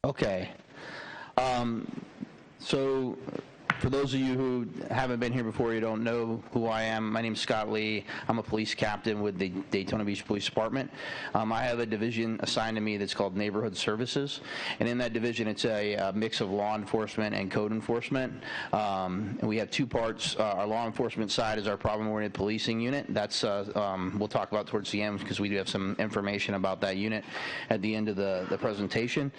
Okay. So for those of you who haven't been here before, you don't know who I am, my name's Scott Lee. I'm a police captain with the Daytona Beach Police Department. I have a division assigned to me that's called Neighborhood Services, and in that division it's a mix of law enforcement and code enforcement. And we have two parts. Our law enforcement side is our problem-oriented policing unit. That's we'll talk about towards the end because we do have some information about that unit at the end of the presentation.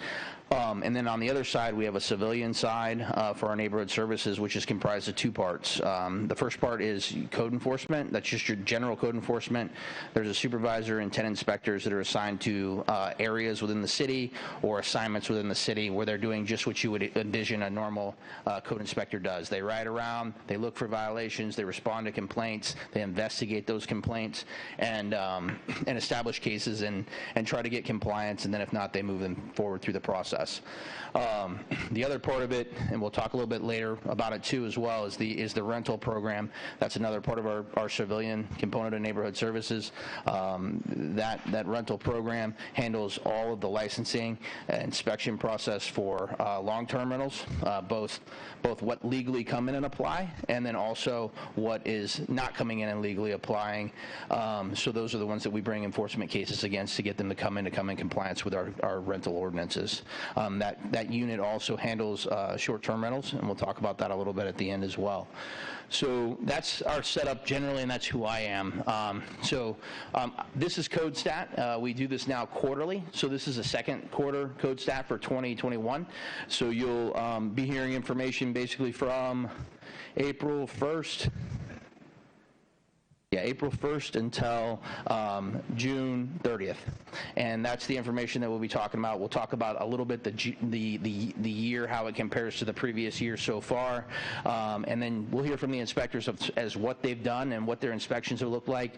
And then on the other side, we have a civilian side for our neighborhood services, which is comprised of two parts. The first part is code enforcement. That's just your general code enforcement. There's a supervisor and 10 inspectors that are assigned to areas within the city or assignments within the city where they're doing just what you would envision a normal code inspector does. They ride around, they look for violations, they respond to complaints, they investigate those complaints, and establish cases and try to get compliance, and then if not, they move them forward through the process. The other part of it, and we'll talk a little bit later about it too as well, is the rental program. That's another part of our civilian component of neighborhood services. That rental program handles all of the licensing and inspection process for long-term rentals, both what legally come in and apply, and then also what is not coming in and legally applying. So those are the ones that we bring enforcement cases against to get them to come in compliance with our rental ordinances. That unit also handles short-term rentals, and we'll talk about that a little bit at the end as well. So that's our setup generally, and that's who I am. This is CodeStat. We do this now quarterly, so this is a second quarter CodeStat for 2021. So you'll be hearing information basically from April 1st. Yeah, April 1st until June 30th, and that's the information that we'll be talking about. We'll talk about a little bit the year, how it compares to the previous year so far, and then we'll hear from the inspectors as what they've done and what their inspections have looked like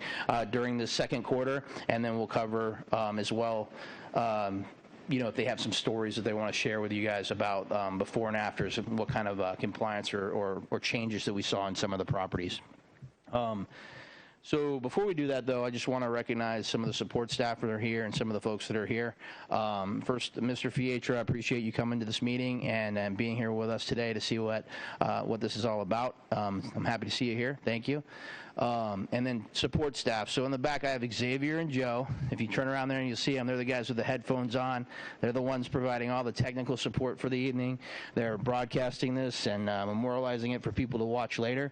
during the second quarter, and then we'll cover as well. If they have some stories that they want to share with you guys about before and afters, what kind of compliance or changes that we saw in some of the properties. So before we do that, though, I just want to recognize some of the support staff that are here and some of the folks that are here. First, Mr. Fietra, I appreciate you coming to this meeting and being here with us today to see what this is all about. I'm happy to see you here. Thank you. And then support staff. So in the back, I have Xavier and Joe. If you turn around there and you see them, they're the guys with the headphones on. They're the ones providing all the technical support for the evening. They're broadcasting this and memorializing it for people to watch later.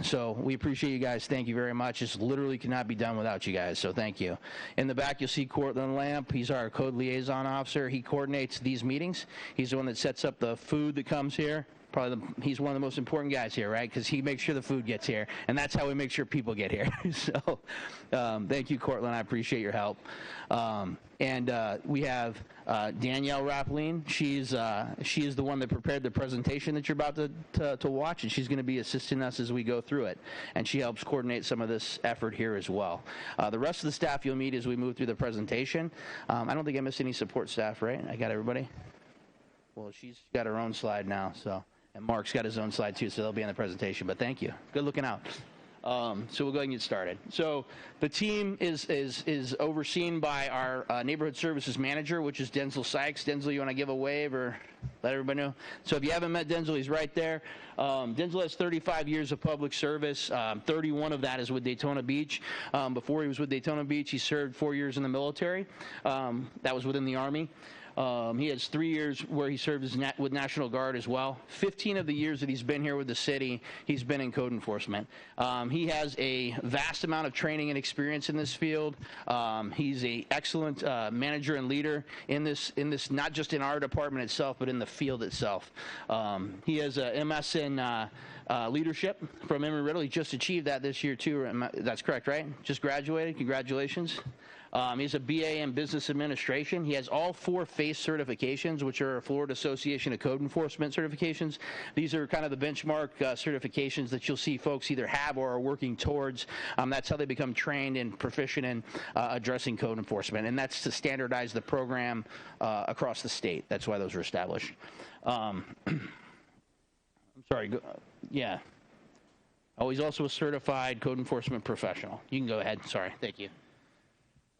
So we appreciate you guys. Thank you very much. This literally cannot be done without you guys, so thank you. In the back, you'll see Cortland Lamp. He's our code liaison officer. He coordinates these meetings. He's the one that sets up the food that comes here. He's one of the most important guys here, right? Because he makes sure the food gets here, and that's how we make sure people get here. So thank you, Cortland. I appreciate your help. And we have Danielle Rappeline. She is the one that prepared the presentation that you're about to watch, and she's going to be assisting us as we go through it. And she helps coordinate some of this effort here as well. The rest of the staff you'll meet as we move through the presentation. I don't think I missed any support staff, right? I got everybody? Well, she's got her own slide now, so. And Mark's got his own slide too, so they'll be in the presentation. But thank you. Good looking out. So we'll go ahead and get started. So the team is overseen by our neighborhood services manager, which is Denzel Sykes. Denzel, you want to give a wave or let everybody know? So if you haven't met Denzel, he's right there. Denzel has 35 years of public service. 31 of that is with Daytona Beach. Before he was with Daytona Beach, he served 4 years in the military. That was within the Army. He has 3 years where he served with National Guard as well. 15 of the years that he's been here with the city, he's been in code enforcement. He has a vast amount of training and experience in this field. He's an excellent manager and leader in this, not just in our department itself, but in the field itself. He has a MS in leadership from Embry-Riddle. He just achieved that this year too. That's correct, right? Just graduated. Congratulations. He has a BA in Business Administration. He has all 4 FACE certifications, which are Florida Association of Code Enforcement certifications. These are kind of the benchmark certifications that you'll see folks either have or are working towards. That's how they become trained and proficient in addressing code enforcement, and that's to standardize the program across the state. That's why those were established. I'm sorry. Yeah. Oh, he's also a certified code enforcement professional. You can go ahead. Sorry. Thank you.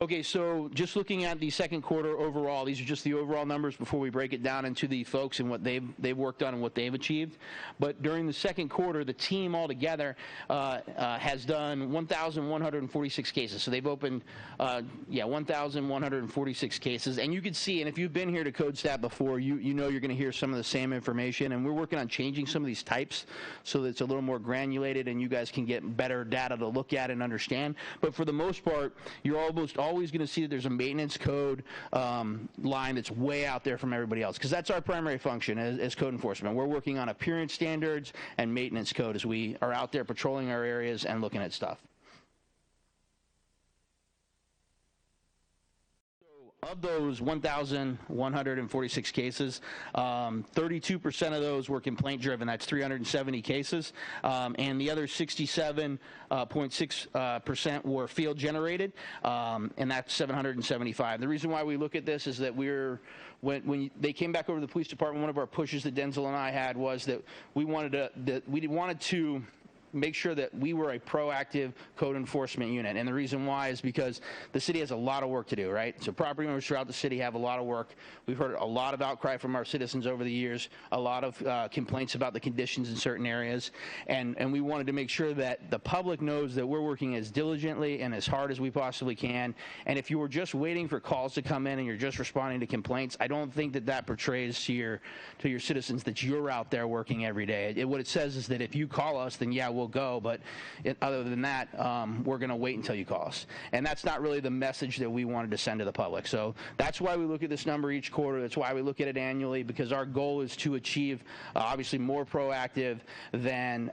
Okay, so just looking at the second quarter overall, these are just the overall numbers before we break it down into the folks and what they've worked on and what they've achieved. But during the second quarter, the team altogether has done 1,146 cases. So they've opened, 1,146 cases. And you can see, and if you've been here to CodeStat before, you know you're going to hear some of the same information. And we're working on changing some of these types so that it's a little more granulated and you guys can get better data to look at and understand. But for the most part, you're almost always going to see that there's a maintenance code line that's way out there from everybody else, because that's our primary function as code enforcement. We're working on appearance standards and maintenance code as we are out there patrolling our areas and looking at stuff. Of those 1,146 cases, 32% of those were complaint-driven. That's 370 cases. And the other 67.6% were field-generated, and that's 775. The reason why we look at this is that when they came back over to the police department, one of our pushes that Denzel and I had was that we wanted to make sure that we were a proactive code enforcement unit. And the reason why is because the city has a lot of work to do, right? So property owners throughout the city have a lot of work. We've heard a lot of outcry from our citizens over the years, a lot of complaints about the conditions in certain areas. And we wanted to make sure that the public knows that we're working as diligently and as hard as we possibly can. And if you were just waiting for calls to come in and you're just responding to complaints, I don't think that portrays to your citizens that you're out there working every day. What it says is that if you call us, then yeah, we'll go, but other than that, we're going to wait until you call us. And that's not really the message that we wanted to send to the public. So that's why we look at this number each quarter. That's why we look at it annually, because our goal is to achieve obviously more proactive than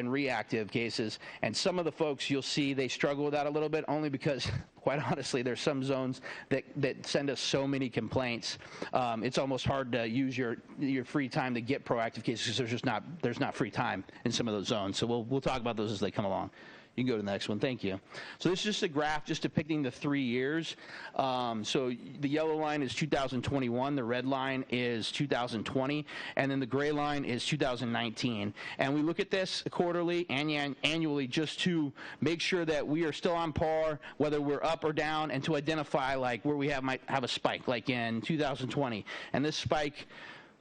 reactive cases. And some of the folks you'll see, they struggle with that a little bit, only because quite honestly, there's some zones that send us so many complaints. It's almost hard to use your free time to get proactive cases because there's not free time in some of those zones. So we'll talk about those as they come along. You can go to the next one. Thank you. So this is just a graph just depicting the 3 years. So the yellow line is 2021, the red line is 2020, and then the gray line is 2019. And we look at this quarterly and annually just to make sure that we are still on par, whether we're up or down, and to identify like where we might have a spike, like in 2020. And this spike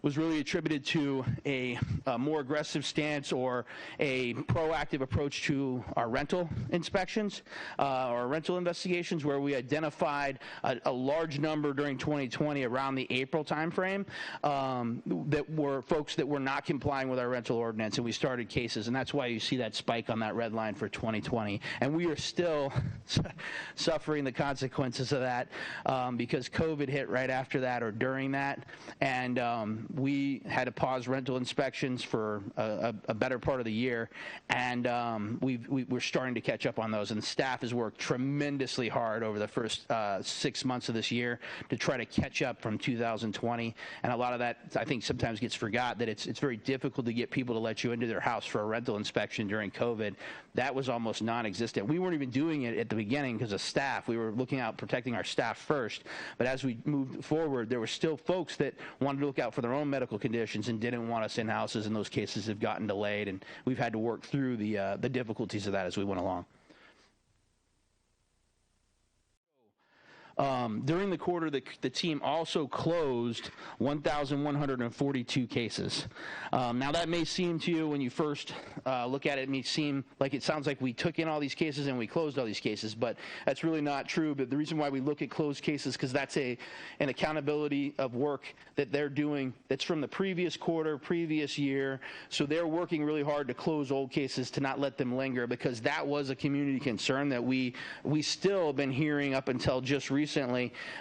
was really attributed to a more aggressive stance or a proactive approach to our rental inspections, or rental investigations, where we identified a large number during 2020 around the April timeframe that were folks that were not complying with our rental ordinance, and we started cases, and that's why you see that spike on that red line for 2020. And we are still suffering the consequences of that because COVID hit right after that or during that, and we had to pause rental inspections for a better part of the year, and we're starting to catch up on those. And the staff has worked tremendously hard over the first 6 months of this year to try to catch up from 2020. And a lot of that, I think, sometimes gets forgot, that it's very difficult to get people to let you into their house for a rental inspection during COVID. That was almost non-existent. We weren't even doing it at the beginning because of staff. We were looking out, protecting our staff first. But as we moved forward, there were still folks that wanted to look out for their own medical conditions and didn't want us in houses, and those cases have gotten delayed, and we've had to work through the difficulties of that as we went along. During the quarter, the team also closed 1,142 cases. Now, that may seem to you, when you first look at it, may seem like it sounds like we took in all these cases and we closed all these cases, but that's really not true. But the reason why we look at closed cases, because that's an accountability of work that they're doing that's from the previous quarter, previous year. So they're working really hard to close old cases to not let them linger, because that was a community concern that we still have been hearing up until just recently,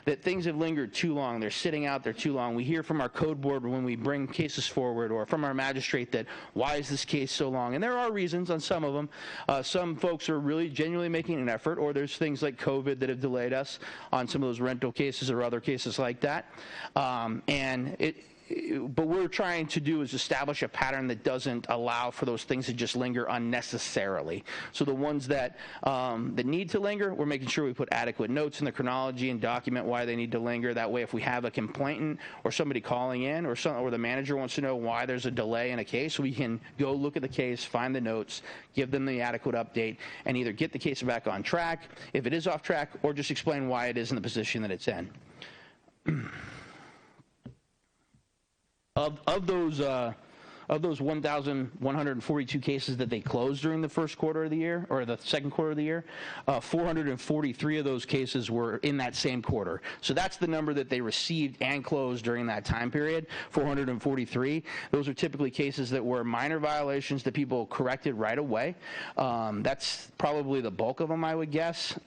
that things have lingered too long. They're sitting out there too long. We hear from our code board when we bring cases forward, or from our magistrate, that why is this case so long? And there are reasons on some of them. Some folks are really genuinely making an effort, or there's things like COVID that have delayed us on some of those rental cases or other cases like that. And but we're trying to do is establish a pattern that doesn't allow for those things to just linger unnecessarily. So the ones that that need to linger, we're making sure we put adequate notes in the chronology and document why they need to linger. That way, if we have a complainant or somebody calling in, or the manager wants to know why there's a delay in a case, we can go look at the case, find the notes, give them the adequate update, and either get the case back on track if it is off track, or just explain why it is in the position that it's in. Of those 1,142 cases that they closed during the first quarter of the year, or the second quarter of the year, 443 of those cases were in that same quarter. So that's the number that they received and closed during that time period, 443. Those are typically cases that were minor violations that people corrected right away. That's probably the bulk of them, I would guess.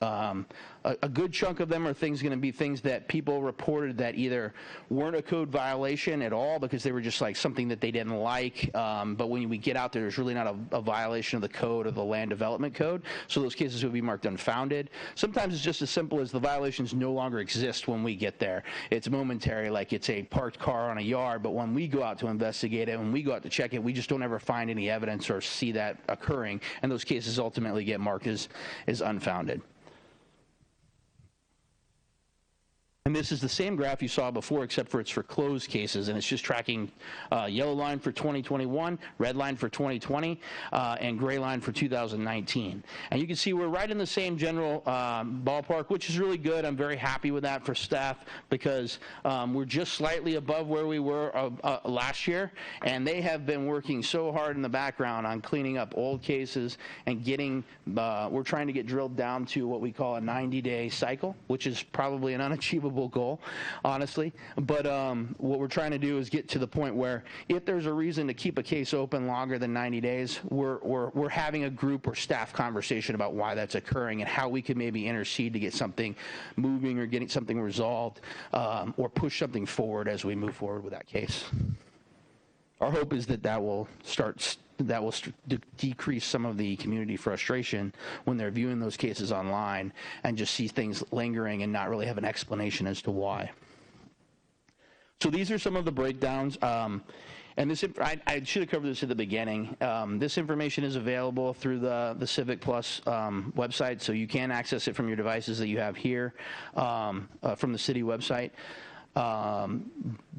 A good chunk of them are going to be things that people reported that either weren't a code violation at all because they were just like something that they didn't like, but when we get out there, there's really not a violation of the code or the land development code, so those cases would be marked unfounded. Sometimes it's just as simple as the violations no longer exist when we get there. It's momentary, like it's a parked car on a yard, but when we go out to investigate it, when we go out to check it, we just don't ever find any evidence or see that occurring, and those cases ultimately get marked as unfounded. And this is the same graph you saw before, except for it's for closed cases, and it's just tracking yellow line for 2021, red line for 2020, and gray line for 2019. And you can see we're right in the same general ballpark, which is really good. I'm very happy with that for staff because we're just slightly above where we were last year, and they have been working so hard in the background on cleaning up old cases and getting, we're trying to get drilled down to what we call a 90-day cycle, which is probably an unachievable goal, honestly, but what we're trying to do is get to the point where if there's a reason to keep a case open longer than 90 days, we're having a group or staff conversation about why that's occurring and how we could maybe intercede to get something moving or getting something resolved, or push something forward as we move forward with that case. Our hope is that will decrease some of the community frustration when they're viewing those cases online and just see things lingering and not really have an explanation as to why. So these are some of the breakdowns. And this, I should have covered this at the beginning. This information is available through the Civic Plus website, so you can access it from your devices that you have here from the city website.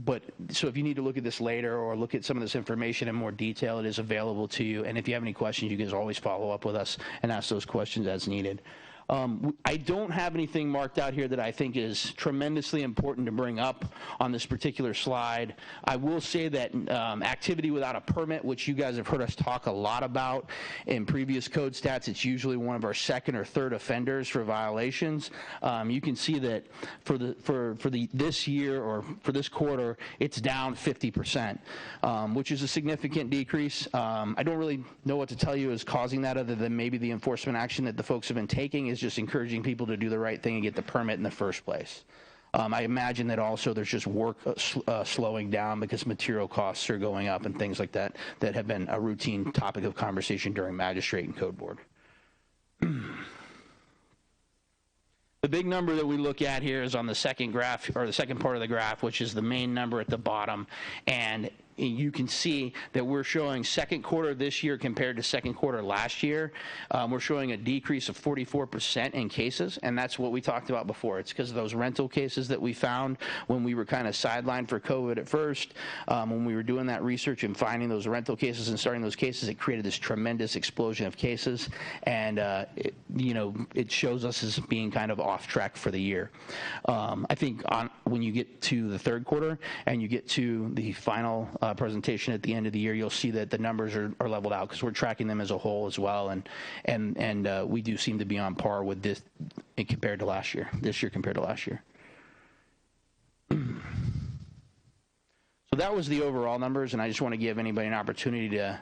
But so if you need to look at this later or look at some of this information in more detail, it is available to you. And if you have any questions, you can always follow up with us and ask those questions as needed. I don't have anything marked out here that I think is tremendously important to bring up on this particular slide. I will say that activity without a permit, which you guys have heard us talk a lot about in previous code stats, it's usually one of our second or third offenders for violations. You can see that for this year or for this quarter, it's down 50%, which is a significant decrease. I don't really know what to tell you is causing that, other than maybe the enforcement action that the folks have been taking is just encouraging people to do the right thing and get the permit in the first place. I imagine that also there's just work slowing down because material costs are going up and things like that that have been a routine topic of conversation during magistrate and code board. The big number that we look at here is on the second graph, or the second part of the graph, which is the main number at the bottom. And you can see that we're showing second quarter this year compared to second quarter last year. We're showing a decrease of 44% in cases, and that's what we talked about before. It's because of those rental cases that we found when we were kind of sidelined for COVID at first. When we were doing that research and finding those rental cases and starting those cases, it created this tremendous explosion of cases, and it shows us as being kind of off track for the year. I think when you get to the third quarter and you get to the final presentation at the end of the year, you'll see that the numbers are leveled out because we're tracking them as a whole as well, and we do seem to be on par with this compared to last year. This year compared to last year. So that was the overall numbers, and I just want to give anybody an opportunity to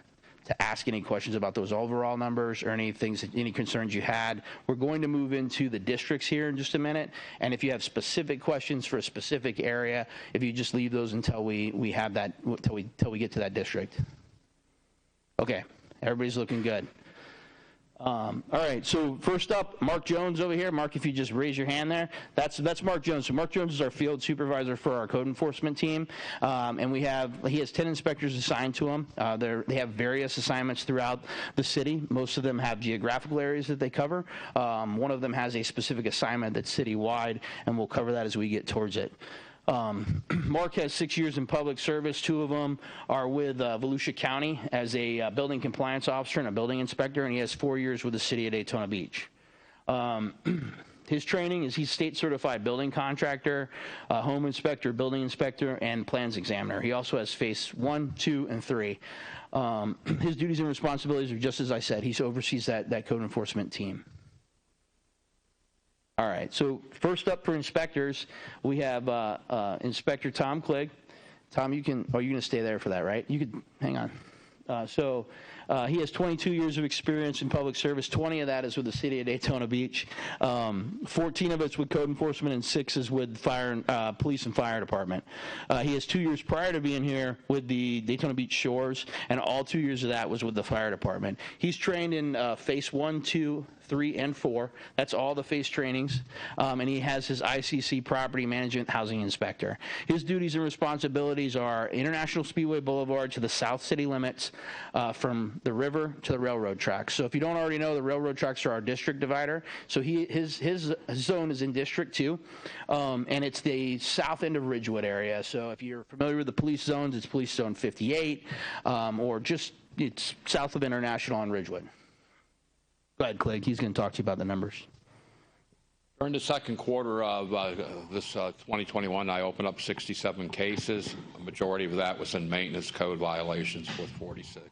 ask any questions about those overall numbers or any concerns you had. We're going to move into the districts here in just a minute, and if you have specific questions for a specific area, if you just leave those until we have that, until we get to that district. Okay, everybody's looking good. All right, so first up, Mark Jones over here. Mark, if you just raise your hand there, that's Mark Jones. So Mark Jones is our field supervisor for our code enforcement team, and he has 10 inspectors assigned to him. They have various assignments throughout the city. Most of them have geographical areas that they cover. One of them has a specific assignment that's citywide, and we'll cover that as we get towards it. Mark has 6 years in public service. 2 of them are with Volusia County as a building compliance officer and a building inspector, and he has 4 years with the city of Daytona Beach. His training is he's state certified building contractor, home inspector, building inspector, and plans examiner. He also has phase 1, 2, and 3. His duties and responsibilities are just as I said. He oversees that code enforcement team. All right, so first up for inspectors, we have Inspector Tom Clegg. Tom, you're going to stay there for that, right? You could hang on. He has 22 years of experience in public service. 20 of that is with the city of Daytona Beach. 14 of it's with code enforcement, and 6 is with police and fire department. He has 2 years prior to being here with the Daytona Beach Shores, and all 2 years of that was with the fire department. He's trained in phase 1, 2, 3, and 4. That's all the phase trainings, and he has his ICC property management housing inspector. His duties and responsibilities are International Speedway Boulevard to the south city limits, from the river to the railroad tracks. So if you don't already know, the railroad tracks are our district divider. So his zone is in District 2, and it's the south end of Ridgewood area. So if you're familiar with the police zones, it's Police Zone 58, or just it's south of International on Ridgewood. Go ahead, Clegg. He's going to talk to you about the numbers. During the second quarter of this 2021, I opened up 67 cases. A majority of that was in maintenance code violations with 46.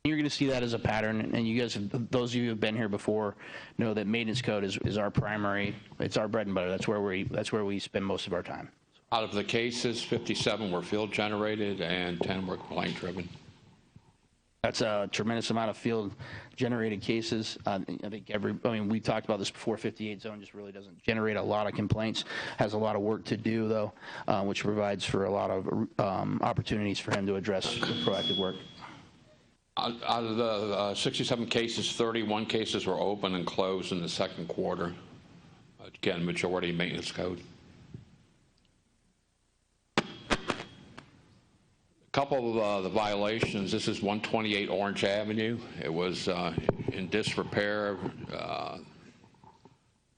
You're going to see that as a pattern, and you guys, those of you who have been here before, know that maintenance code is our primary. It's our bread and butter. That's where we spend most of our time. Out of the cases, 57 were field generated and 10 were complaint driven. That's a tremendous amount of field-generated cases. I think we talked about this before. 58 zone just really doesn't generate a lot of complaints. Has a lot of work to do, though, which provides for a lot of opportunities for him to address proactive work. Out of the 67 cases, 31 cases were open and closed in the second quarter. Again, majority maintenance code. Couple of the violations. This is 128 Orange Avenue. It was in disrepair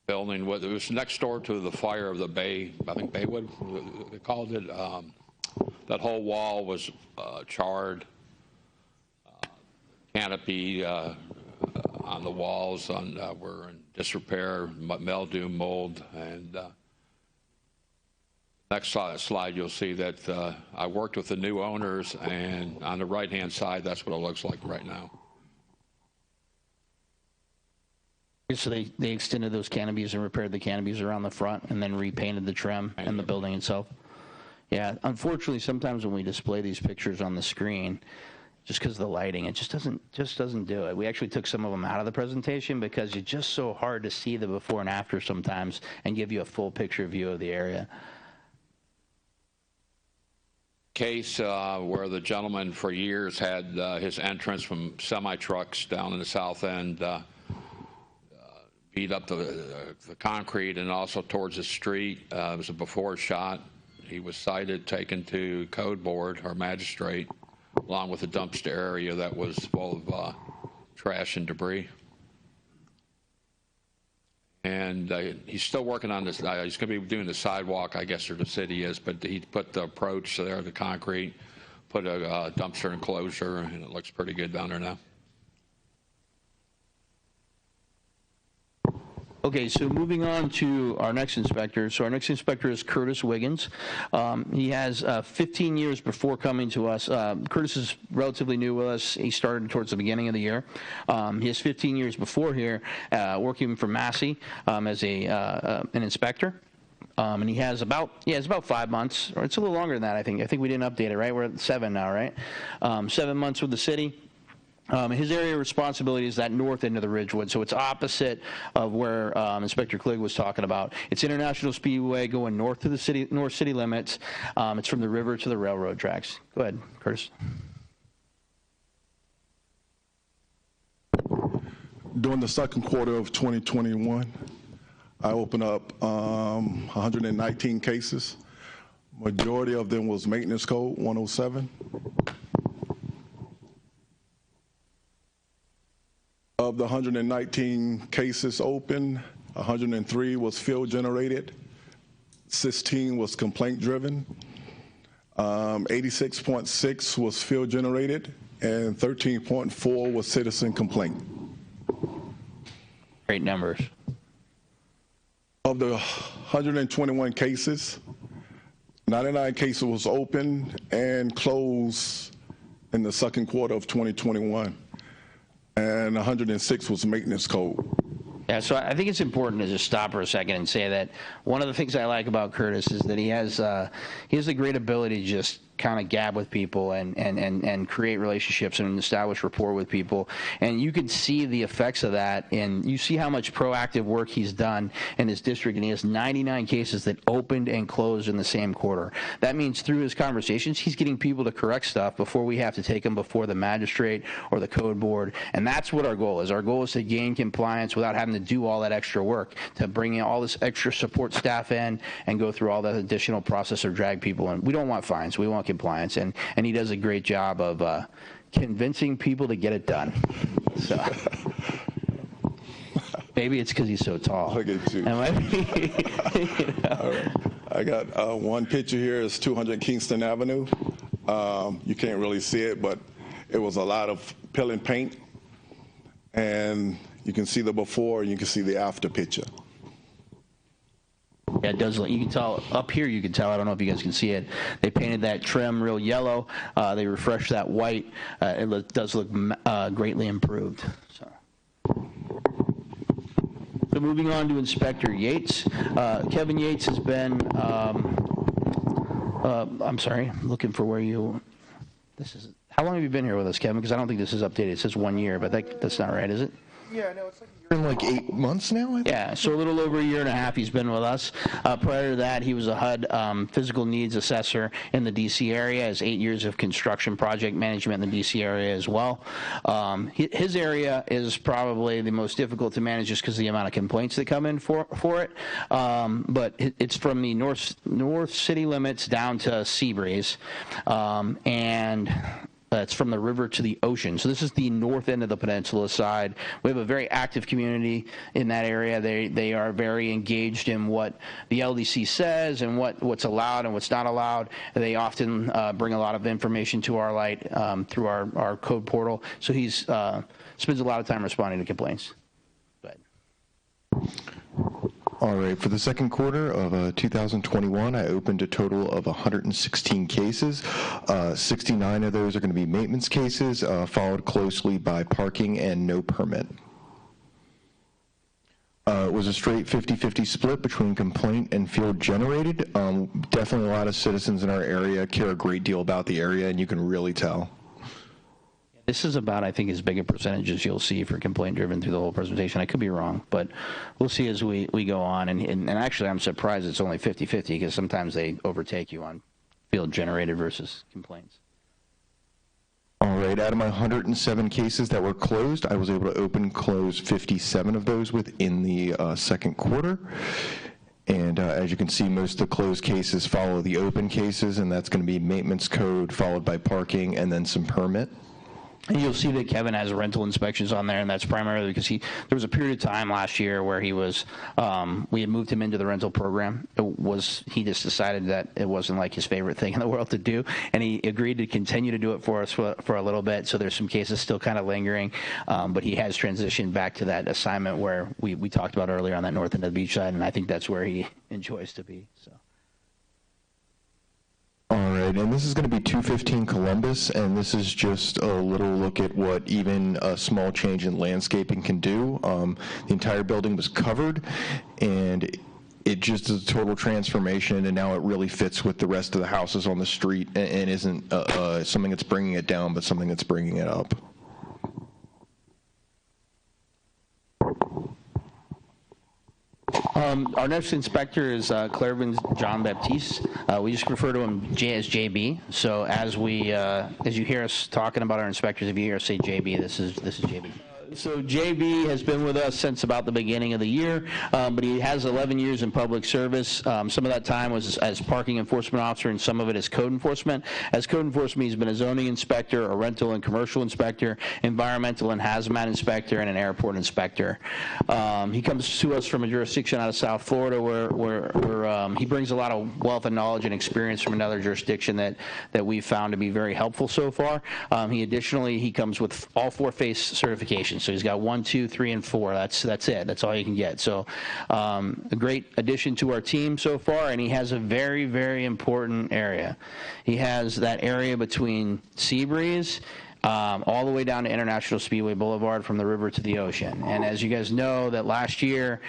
building. It was next door to the fire of the Bay. I think Baywood they called it. That whole wall was charred. Canopy on the walls were in disrepair, mildew, mold, and. Next slide, you'll see that I worked with the new owners, and on the right-hand side, that's what it looks like right now. So they extended those canopies and repaired the canopies around the front, and then repainted the trim and the building itself. Yeah, unfortunately, sometimes when we display these pictures on the screen, just because of the lighting, it just doesn't do it. We actually took some of them out of the presentation because it's just so hard to see the before and after sometimes and give you a full picture view of the area. Case where the gentleman for years had his entrance from semi-trucks down in the south end beat up the concrete and also towards the street. It was a before shot. He was cited, taken to code board or magistrate, along with a dumpster area that was full of trash and debris. And he's still working on this. He's going to be doing the sidewalk, I guess, or the city is, but he put the approach there, the concrete, put a dumpster enclosure, and it looks pretty good down there now. Okay, so moving on to our next inspector. So our next inspector is Curtis Wiggins. He has 15 years before coming to us. Curtis is relatively new with us. He started towards the beginning of the year. He has 15 years before here working for Massey as an inspector. And he has about 5 months, or it's a little longer than that, I think. I think we didn't update it, right? We're at 7 now, right? 7 months with the city. His area of responsibility is that north end of the Ridgewood, so it's opposite of where Inspector Clegg was talking about. It's International Speedway going north to the north city limits. It's from the river to the railroad tracks. Go ahead, Curtis. During the second quarter of 2021, I opened up 119 cases. Majority of them was maintenance code 107. Of the 119 cases open, 103 was field generated, 16 was complaint driven, 86.6 was field generated, and 13.4 was citizen complaint. Great numbers. Of the 121 cases, 99 cases was open and closed in the second quarter of 2021, and 106 was maintenance code. Yeah, so I think it's important to just stop for a second and say that one of the things I like about Curtis is that he has the great ability to just kind of gab with people and create relationships and establish rapport with people. And you can see the effects of that, and you see how much proactive work he's done in his district, and he has 99 cases that opened and closed in the same quarter. That means through his conversations, he's getting people to correct stuff before we have to take them before the magistrate or the code board, and that's what our goal is. Our goal is to gain compliance without having to do all that extra work, to bring in all this extra support staff in and go through all that additional process or drag people in. We don't want fines. We want compliance, and he does a great job of convincing people to get it done. So maybe it's because he's so tall. Look at you. You know? All right. I got one picture here. It's 200 Kingston Avenue. You can't really see it, but it was a lot of peel and paint, and you can see the before and you can see the after picture. Yeah, it does. You can tell up here. You can tell. I don't know if you guys can see it. They painted that trim real yellow. They refreshed that white. It does look greatly improved. So moving on to Inspector Yates. Kevin Yates has been. I'm sorry. I'm looking for where you. This is. How long have you been here with us, Kevin? Because I don't think this is updated. It says 1 year, but that's not right, is it? Yeah, no, it's like you're in like 8 months now, I think. Yeah, so a little over 1.5 years he's been with us. Prior to that, he was a HUD physical needs assessor in the D.C. area, has 8 years of construction project management in the D.C. area as well. His area is probably the most difficult to manage just because of the amount of complaints that come in for it. But it's from the north city limits down to Seabreeze, and it's from the river to the ocean. So this is the north end of the peninsula side. We have a very active community in that area. They are very engaged in what the LDC says and what's allowed and what's not allowed. They often bring a lot of information to our light through our code portal. So he spends a lot of time responding to complaints. Go ahead. All right, for the second quarter of 2021, I opened a total of 116 cases. 69 of those are going to be maintenance cases, followed closely by parking and no permit. It was a straight 50-50 split between complaint and field generated. Definitely a lot of citizens in our area care a great deal about the area, and you can really tell. This is about, I think, as big a percentage as you'll see for complaint-driven through the whole presentation. I could be wrong, but we'll see as we go on. And actually, I'm surprised it's only 50-50 because sometimes they overtake you on field-generated versus complaints. All right, out of my 107 cases that were closed, I was able to open close 57 of those within the second quarter. And as you can see, most of the closed cases follow the open cases, and that's going to be maintenance code, followed by parking, and then some permit. And you'll see that Kevin has rental inspections on there, and that's primarily because there was a period of time last year where he was, we had moved him into the rental program. He just decided that it wasn't like his favorite thing in the world to do, and he agreed to continue to do it for us for a little bit. So there's some cases still kind of lingering, but he has transitioned back to that assignment where we talked about earlier on that north end of the beach side, and I think that's where he enjoys to be. So. All right, and this is going to be 215 Columbus, and this is just a little look at what even a small change in landscaping can do. The entire building was covered, and it just is a total transformation, and now it really fits with the rest of the houses on the street and isn't something that's bringing it down, but something that's bringing it up. Our next inspector is Clairvin John Baptiste. We just refer to him as JB. So as you hear us talking about our inspectors, if you hear us say JB, this is JB. So JB has been with us since about the beginning of the year, but he has 11 years in public service. Some of that time was as parking enforcement officer, and some of it as code enforcement. As code enforcement, he's been a zoning inspector, a rental and commercial inspector, environmental and hazmat inspector, and an airport inspector. He comes to us from a jurisdiction out of South Florida where he brings a lot of wealth of knowledge and experience from another jurisdiction that we've found to be very helpful so far. He comes with all 4 FACE certifications. So he's got 1, 2, 3, and 4. That's it. That's all you can get. So a great addition to our team so far, and he has a very, very important area. He has that area between Seabreeze all the way down to International Speedway Boulevard from the river to the ocean. And as you guys know, that last year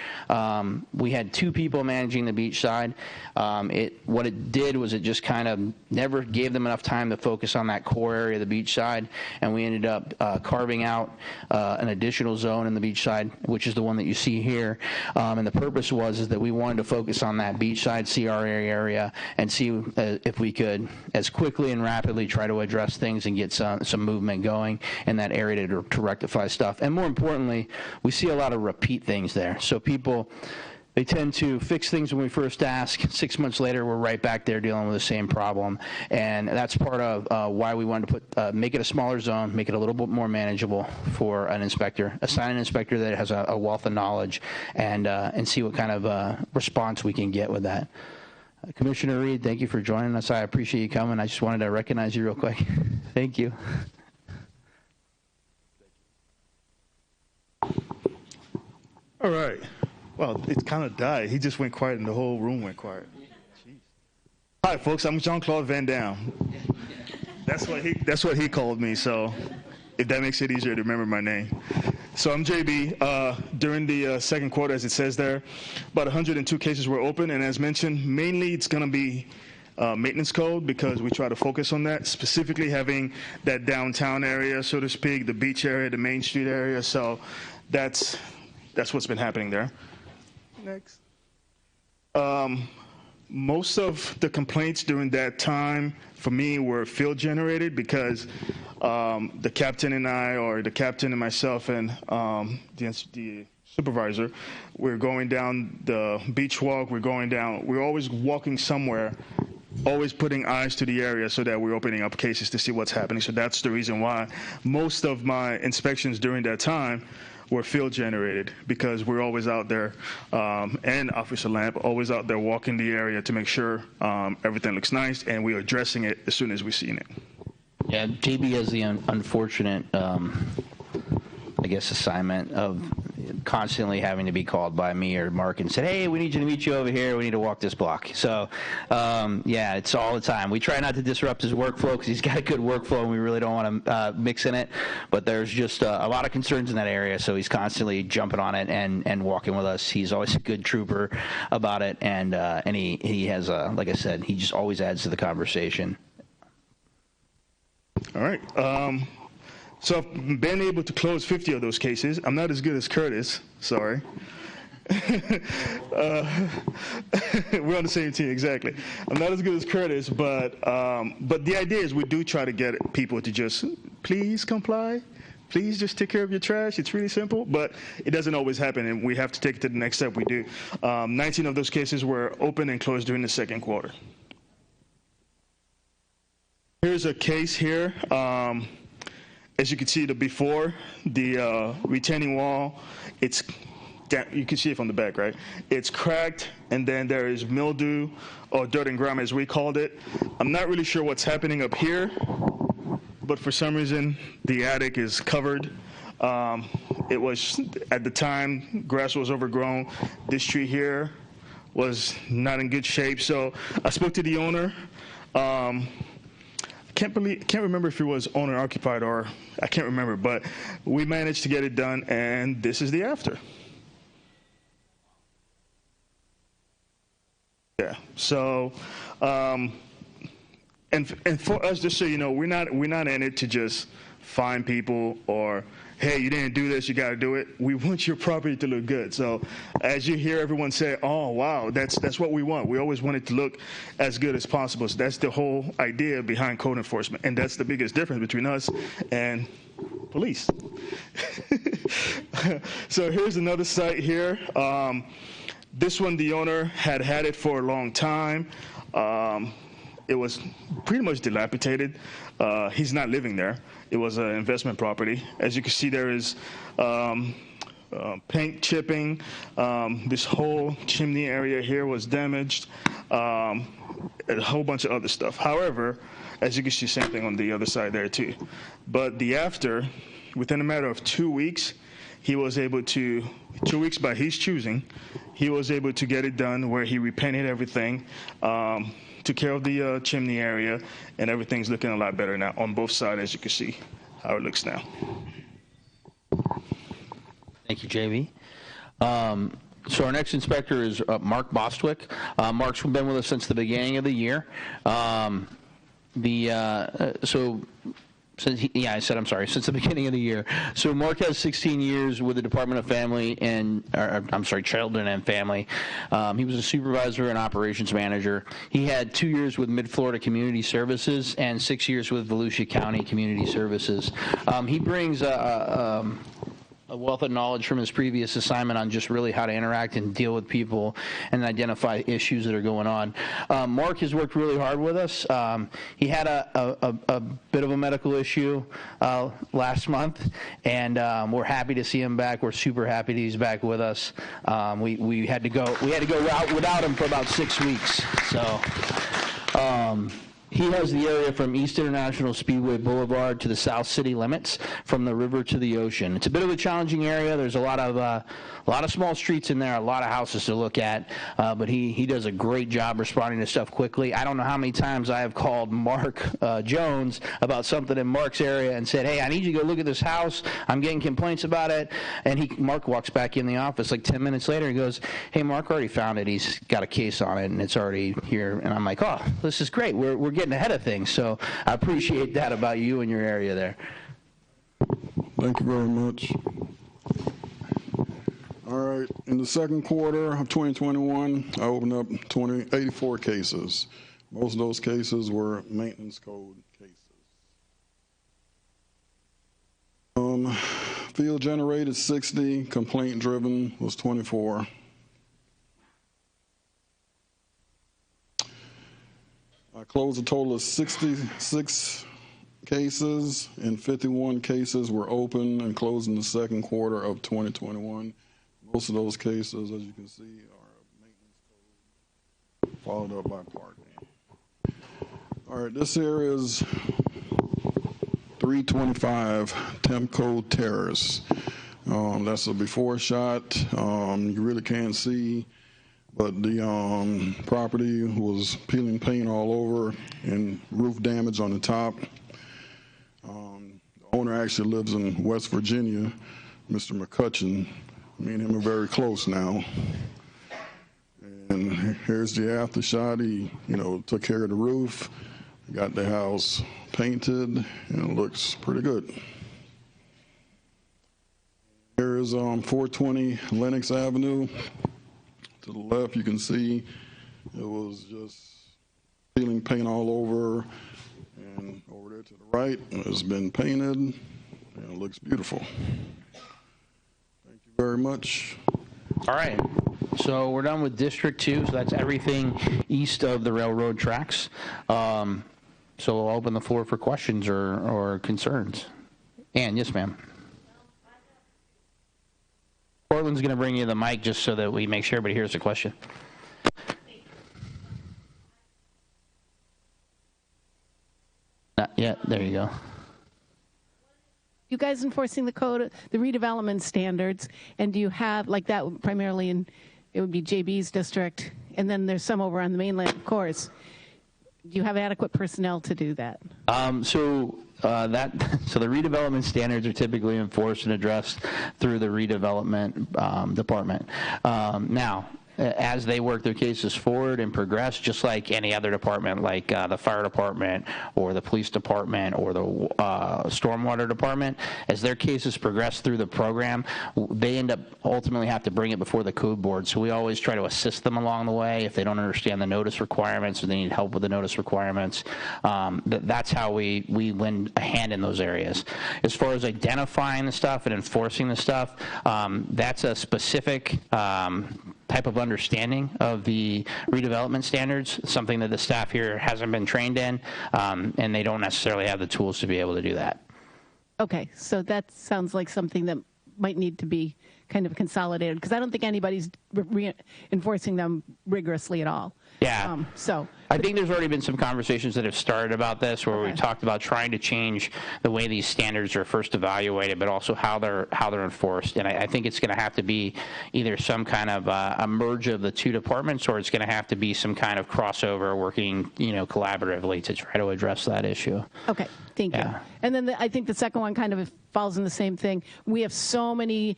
we had 2 people managing the beach side. What it did was it just kind of never gave them enough time to focus on that core area of the beach side, and we ended up carving out an additional zone in the beach side, which is the one that you see here. And the purpose was that we wanted to focus on that beach side CRA area and see if we could, as quickly and rapidly, try to address things and get some movement going in that area to rectify stuff. And more importantly, we see a lot of repeat things there. So people, they tend to fix things when we first ask. 6 months later, we're right back there dealing with the same problem. And that's part of why we wanted to make it a smaller zone, make it a little bit more manageable for an inspector, assign an inspector that has a wealth of knowledge, and see what kind of response we can get with that. Commissioner Reed, thank you for joining us. I appreciate you coming. I just wanted to recognize you real quick. Thank you. All right. Well, it kind of died. He just went quiet and the whole room went quiet. Jeez. Hi, folks. I'm Jean-Claude Van Damme. That's what he called me, so if that makes it easier to remember my name. So I'm JB. During the second quarter, as it says there, about 102 cases were open, and as mentioned, mainly it's going to be maintenance code, because we try to focus on that, specifically having that downtown area, so to speak, the beach area, the Main Street area. So that's what's been happening there. Next. Most of the complaints during that time for me were field generated, because the captain and I, or the captain and myself and the supervisor, we're going down the beach walk, we're always walking somewhere, always putting eyes to the area so that we're opening up cases to see what's happening. So that's the reason why most of my inspections during that time were field generated, because we're always out there, and Officer Lamp always out there walking the area to make sure everything looks nice, and we're addressing it as soon as we see it. Yeah, JB has the unfortunate, assignment of constantly having to be called by me or Mark and said, hey, we need you to meet you over here. We need to walk this block. So, it's all the time. We try not to disrupt his workflow because he's got a good workflow and we really don't want to mix in it. But there's just a lot of concerns in that area, so he's constantly jumping on it and walking with us. He's always a good trooper about it, and he has, like I said, he just always adds to the conversation. All right. So I've been able to close 50 of those cases. I'm not as good as Curtis, sorry. We're on the same team, exactly. I'm not as good as Curtis, but the idea is we do try to get people to just, please comply. Please just take care of your trash. It's really simple, but it doesn't always happen, and we have to take it to the next step. We do. 19 of those cases were open and closed during the second quarter. Here's a case here. As you can see, the before, the retaining wall, you can see it from the back, right? It's cracked, and then there is mildew, or dirt and grime as we called it. I'm not really sure what's happening up here, but for some reason, the attic is covered. It was, at the time, grass was overgrown. This tree here was not in good shape, so I spoke to the owner. Can't remember if it was owner occupied or I can't remember, but we managed to get it done, and this is the after. Yeah. So, and for us, just so you know, we're not in it to just fine people or, hey, you didn't do this, you got to do it. We want your property to look good. So as you hear everyone say, oh, wow, that's what we want. We always want it to look as good as possible. So that's the whole idea behind code enforcement. And that's the biggest difference between us and police. So here's another site here. This one, the owner had it for a long time. It was pretty much dilapidated. He's not living there. It was an investment property. As you can see, there is paint chipping. This whole chimney area here was damaged. And a whole bunch of other stuff. However, as you can see, same thing on the other side there too. But within a matter of 2 weeks, he was able to, 2 weeks by his choosing, he was able to get it done where he repainted everything, took care of the chimney area, and everything's looking a lot better now on both sides, as you can see how it looks now. Thank you, JV. So our next inspector is Mark Bostwick. Mark's been with us since the beginning of the year. Since the beginning of the year. So Mark has 16 years with the Department of Children and Family. He was a supervisor and operations manager. He had 2 years with Mid-Florida Community Services and 6 years with Volusia County Community Services. He brings a wealth of knowledge from his previous assignment on just really how to interact and deal with people and identify issues that are going on. Mark has worked really hard with us. He had a bit of a medical issue last month, and we're happy to see him back. We're super happy that he's back with us. We had to go out without him for about 6 weeks. So. He has the area from East International Speedway Boulevard to the South City limits, from the river to the ocean. It's a bit of a challenging area. There's a lot of small streets in there, a lot of houses to look at, but he does a great job responding to stuff quickly. I don't know how many times I have called Mark Jones about something in Mark's area and said, hey, I need you to go look at this house. I'm getting complaints about it. And Mark walks back in the office like 10 minutes later and goes, hey, Mark already found it. He's got a case on it, and it's already here. And I'm like, oh, this is great. We're getting ahead of things. So I appreciate that about you and your area there. Thank you very much. All right, in the second quarter of 2021, I opened up 84 cases. Most of those cases were maintenance code cases. Field generated 60, complaint driven was 24. I closed a total of 66 cases, and 51 cases were open and closed in the second quarter of 2021. Most of those cases, as you can see, are maintenance code, followed up by parking. All right, this here is 325 Temco Terrace. That's a before shot. You really can't see, but the property was peeling paint all over and roof damage on the top. The owner actually lives in West Virginia, Mr. McCutcheon. Me and him are very close now. And here's the after shot. He, took care of the roof, got the house painted, and it looks pretty good. Here is 420 Lenox Avenue. To the left, you can see it was just peeling paint all over. And over there to the right, it's been painted, and it looks beautiful. Very much. All right. So we're done with District 2, so that's everything east of the railroad tracks. So we'll open the floor for questions or concerns. Ann, yes, ma'am. Portland's going to bring you the mic just so that we make sure everybody hears the question. Not yet. There you go. You guys enforcing the code, the redevelopment standards, and do you have, like that primarily in, it would be JB's district, and then there's some over on the mainland, of course. Do you have adequate personnel to do that? So the redevelopment standards are typically enforced and addressed through the redevelopment department. Now, as they work their cases forward and progress, just like any other department, like the fire department or the police department or the stormwater department, as their cases progress through the program, they end up ultimately have to bring it before the code board. So we always try to assist them along the way if they don't understand the notice requirements or they need help with the notice requirements. That's how we lend a hand in those areas. As far as identifying the stuff and enforcing the stuff, that's a specific type of understanding of the redevelopment standards, something that the staff here hasn't been trained in, and they don't necessarily have the tools to be able to do that. Okay, so that sounds like something that might need to be kind of consolidated, because I don't think anybody's enforcing them rigorously at all. Yeah. So I think there's already been some conversations that have started about this, where we talked about trying to change the way these standards are first evaluated, but also how they're enforced. And I think it's going to have to be either some kind of a merge of the two departments, or it's going to have to be some kind of crossover, working collaboratively to try to address that issue. Okay, thank you. And then I think the second one kind of falls in the same thing. We have so many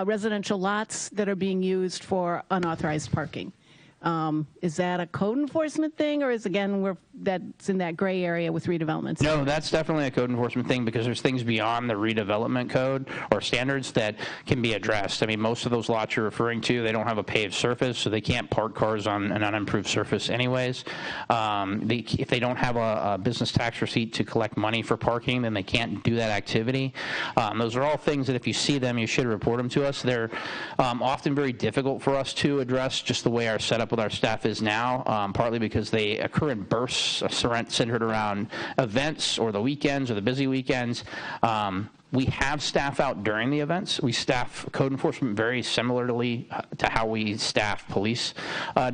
residential lots that are being used for unauthorized parking. Is that a code enforcement thing, or is, again, that's in that gray area with redevelopment? No, that's definitely a code enforcement thing, because there's things beyond the redevelopment code or standards that can be addressed. I mean, most of those lots you're referring to, they don't have a paved surface, so they can't park cars on an unimproved surface anyways. If they don't have a business tax receipt to collect money for parking, then they can't do that activity. Those are all things that if you see them, you should report them to us. They're often very difficult for us to address, just the way our setup with our staff is now, partly because they occur in bursts centered around events or the weekends or the busy weekends. We have staff out during the events. We staff code enforcement very similarly to how we staff police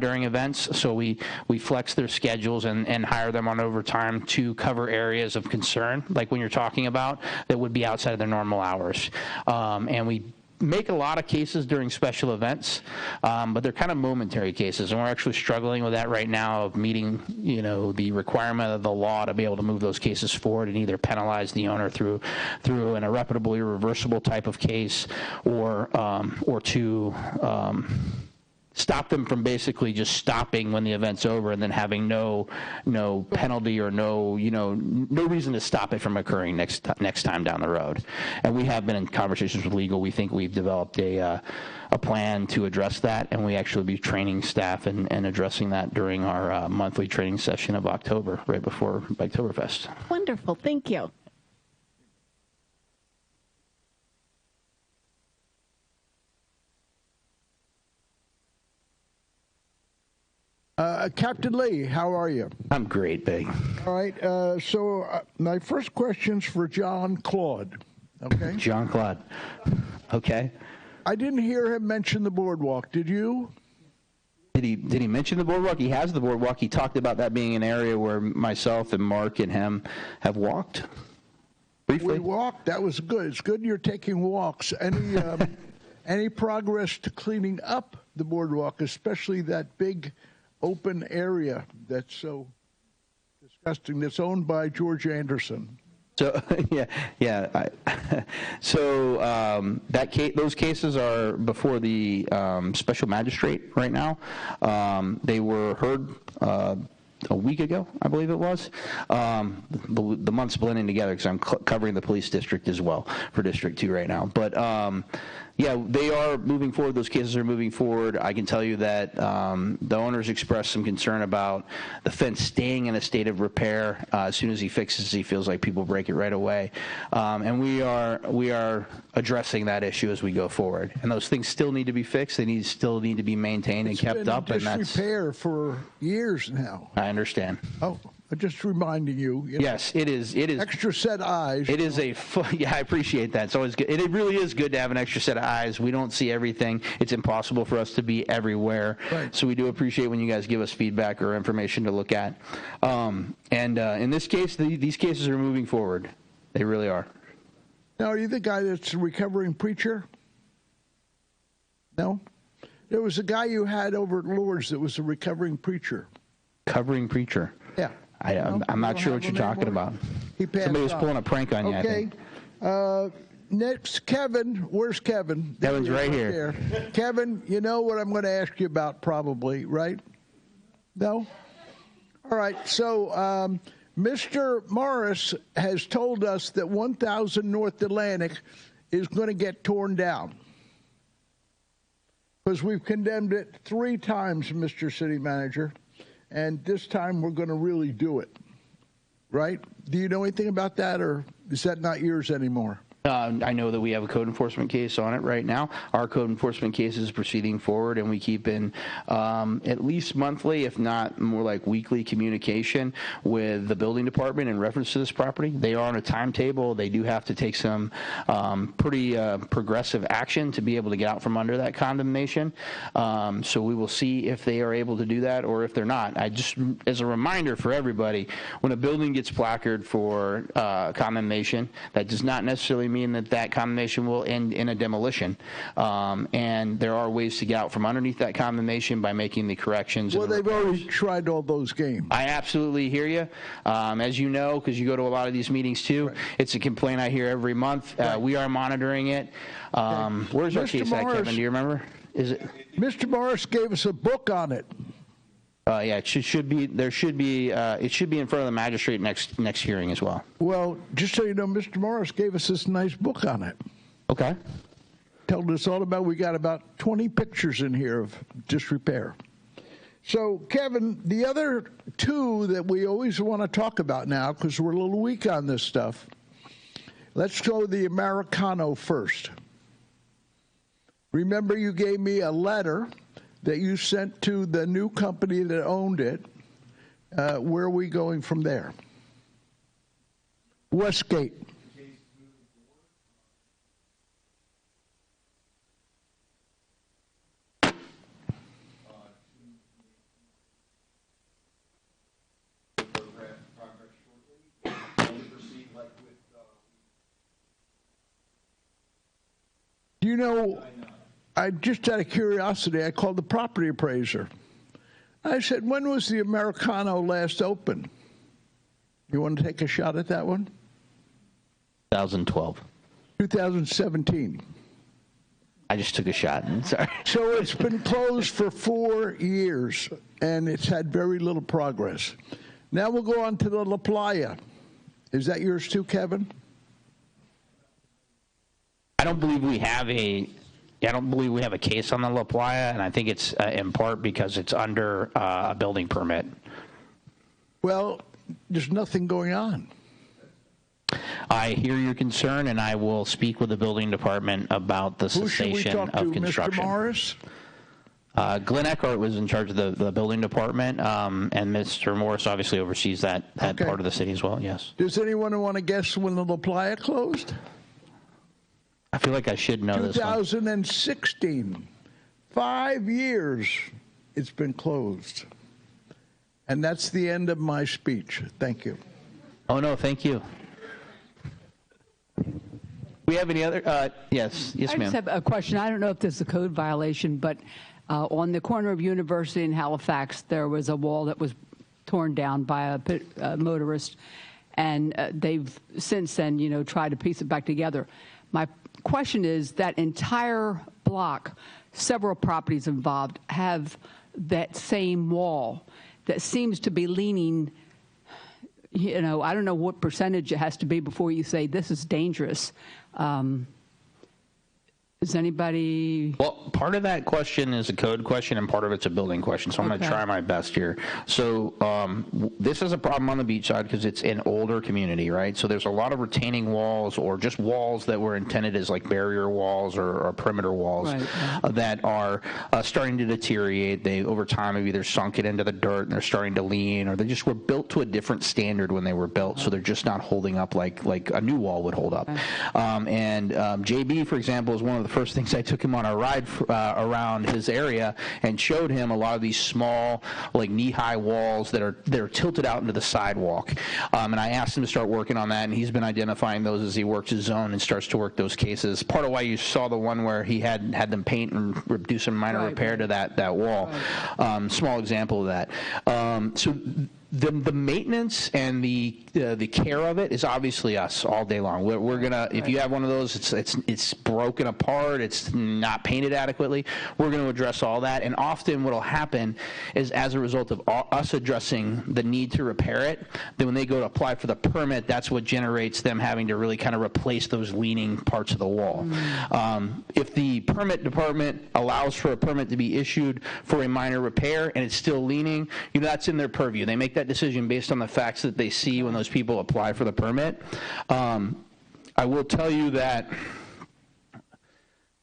during events. So we flex their schedules and hire them on overtime to cover areas of concern, like when you're talking about, that would be outside of their normal hours. And we make a lot of cases during special events, but they're kind of momentary cases, and we're actually struggling with that right now, of meeting the requirement of the law to be able to move those cases forward and either penalize the owner through an irreparable, irreversible type of case, or to stop them from basically just stopping when the event's over and then having no penalty or no reason to stop it from occurring next time down the road. And we have been in conversations with legal. We think we've developed a plan to address that, and we actually be training staff and addressing that during our monthly training session of October, right before Oktoberfest. Wonderful, thank you. Captain Lee, how are you? I'm great, Big. All right. So my first question's for John Claude. Okay. John Claude. Okay. I didn't hear him mention the boardwalk. Did you? Did he mention the boardwalk? He has the boardwalk. He talked about that being an area where myself and Mark and him have walked. Briefly. We walked. That was good. It's good you're taking walks. Any progress to cleaning up the boardwalk, especially that big open area that's so disgusting, that's owned by George Anderson? So those cases are before the special magistrate right now. They were heard a week ago, I believe it was. The months blending together because I'm covering the police district as well for District 2 right now. But yeah, they are moving forward. Those cases are moving forward. I can tell you that the owners expressed some concern about the fence staying in a state of repair. As soon as he fixes it, he feels like people break it right away. And we are addressing that issue as we go forward. And those things still need to be fixed. They still need to be maintained and kept up. It's been in disrepair for years now. I understand. Oh, just reminding you. Yes, it is. Extra set eyes. It is yeah, I appreciate that. It's always good. It really is good to have an extra set of eyes. We don't see everything. It's impossible for us to be everywhere. Right. So we do appreciate when you guys give us feedback or information to look at. In this case, these cases are moving forward. They really are. Now, are you the guy that's a recovering preacher? No? There was a guy you had over at Lourdes that was a recovering preacher. Recovering preacher? Yeah. I'm not sure what you're talking about. He passed Somebody was on. pulling a prank on you, I think. next, Kevin. Where's Kevin? Kevin's right here. Kevin, you know what I'm going to ask you about probably, right? No? All right. So Mr. Morris has told us that 1000 North Atlantic is going to get torn down. Because we've condemned it 3 times, Mr. City Manager, and this time we're going to really do it. Right? Do you know anything about that, or is that not yours anymore? I know that we have a code enforcement case on it right now. Our code enforcement case is proceeding forward, and we keep in at least monthly, if not more like weekly communication with the building department in reference to this property. They are on a timetable. They do have to take some pretty progressive action to be able to get out from under that condemnation. So we will see if they are able to do that or if they're not. I just, as a reminder for everybody, when a building gets placarded for condemnation, that does not necessarily mean that condemnation will end in a demolition. And there are ways to get out from underneath that condemnation by making the corrections. Well, they've already tried all those games. I absolutely hear you. As you know, because you go to a lot of these meetings too, right. It's a complaint I hear every month. Right. We are monitoring it. Where's our case at, Kevin? Do you remember? Is it? Mr. Morris gave us a book on it. Yeah, it should be. There should be. It should be in front of the magistrate next hearing as well. Well, just so you know, Mr. Morris gave us this nice book on it. Okay. Told us all about. We got about 20 pictures in here of disrepair. So, Kevin, the other 2 that we always want to talk about now, because we're a little weak on this stuff. Let's go the Americano first. Remember, you gave me a letter that you sent to the new company that owned it. Where are we going from there? Westgate. Do you know, I just out of curiosity, I called the property appraiser. I said, when was the Americano last open? You want to take a shot at that one? 2012. 2017. I just took a shot. Sorry. So it's been closed for 4 years, and it's had very little progress. Now we'll go on to the La Playa. Is that yours too, Kevin? I don't believe we have a case on the La Playa, and I think it's in part because it's under a building permit. Well, there's nothing going on. I hear your concern, and I will speak with the building department about the cessation of construction. Mr. Morris? Glenn Eckhart was in charge of the building department, and Mr. Morris obviously oversees that part of the city as well, yes. Does anyone want to guess when the La Playa closed? I feel like I should know this one. 2016. 5 years it's been closed. And that's the end of my speech. Thank you. Oh, no, thank you. We have any other? Yes, ma'am. I just have a question. I don't know if this is a code violation, but on the corner of University and Halifax, there was a wall that was torn down by a motorist, and they've since then, tried to piece it back together. My question is, that entire block, several properties involved, have that same wall that seems to be leaning, I don't know what percentage it has to be before you say this is dangerous. Is anybody? Well, part of that question is a code question and part of it's a building question, so I'm going to try my best here. So this is a problem on the beach side because it's an older community, right? So there's a lot of retaining walls or just walls that were intended as like barrier walls or perimeter walls that are starting to deteriorate. They, over time, have either sunk it into the dirt and they're starting to lean, or they just were built to a different standard when they were built, so they're just not holding up like a new wall would hold up. And JB, for example, is one of the first things I took him on a ride around his area and showed him a lot of these small, like knee-high walls that are tilted out into the sidewalk. And I asked him to start working on that, and he's been identifying those as he works his zone and starts to work those cases. Part of why you saw the one where he had them paint and do some minor repair to that wall. Small example of that. So The maintenance and the care of it is obviously us all day long. We're gonna, if you have one of those, it's broken apart, it's not painted adequately, we're going to address all that. And often what will happen is, as a result of us addressing the need to repair it, then when they go to apply for the permit, that's what generates them having to really kind of replace those leaning parts of the wall. If the permit department allows for a permit to be issued for a minor repair and it's still leaning, that's in their purview. They make that decision based on the facts that they see when those people apply for the permit. I will tell you that,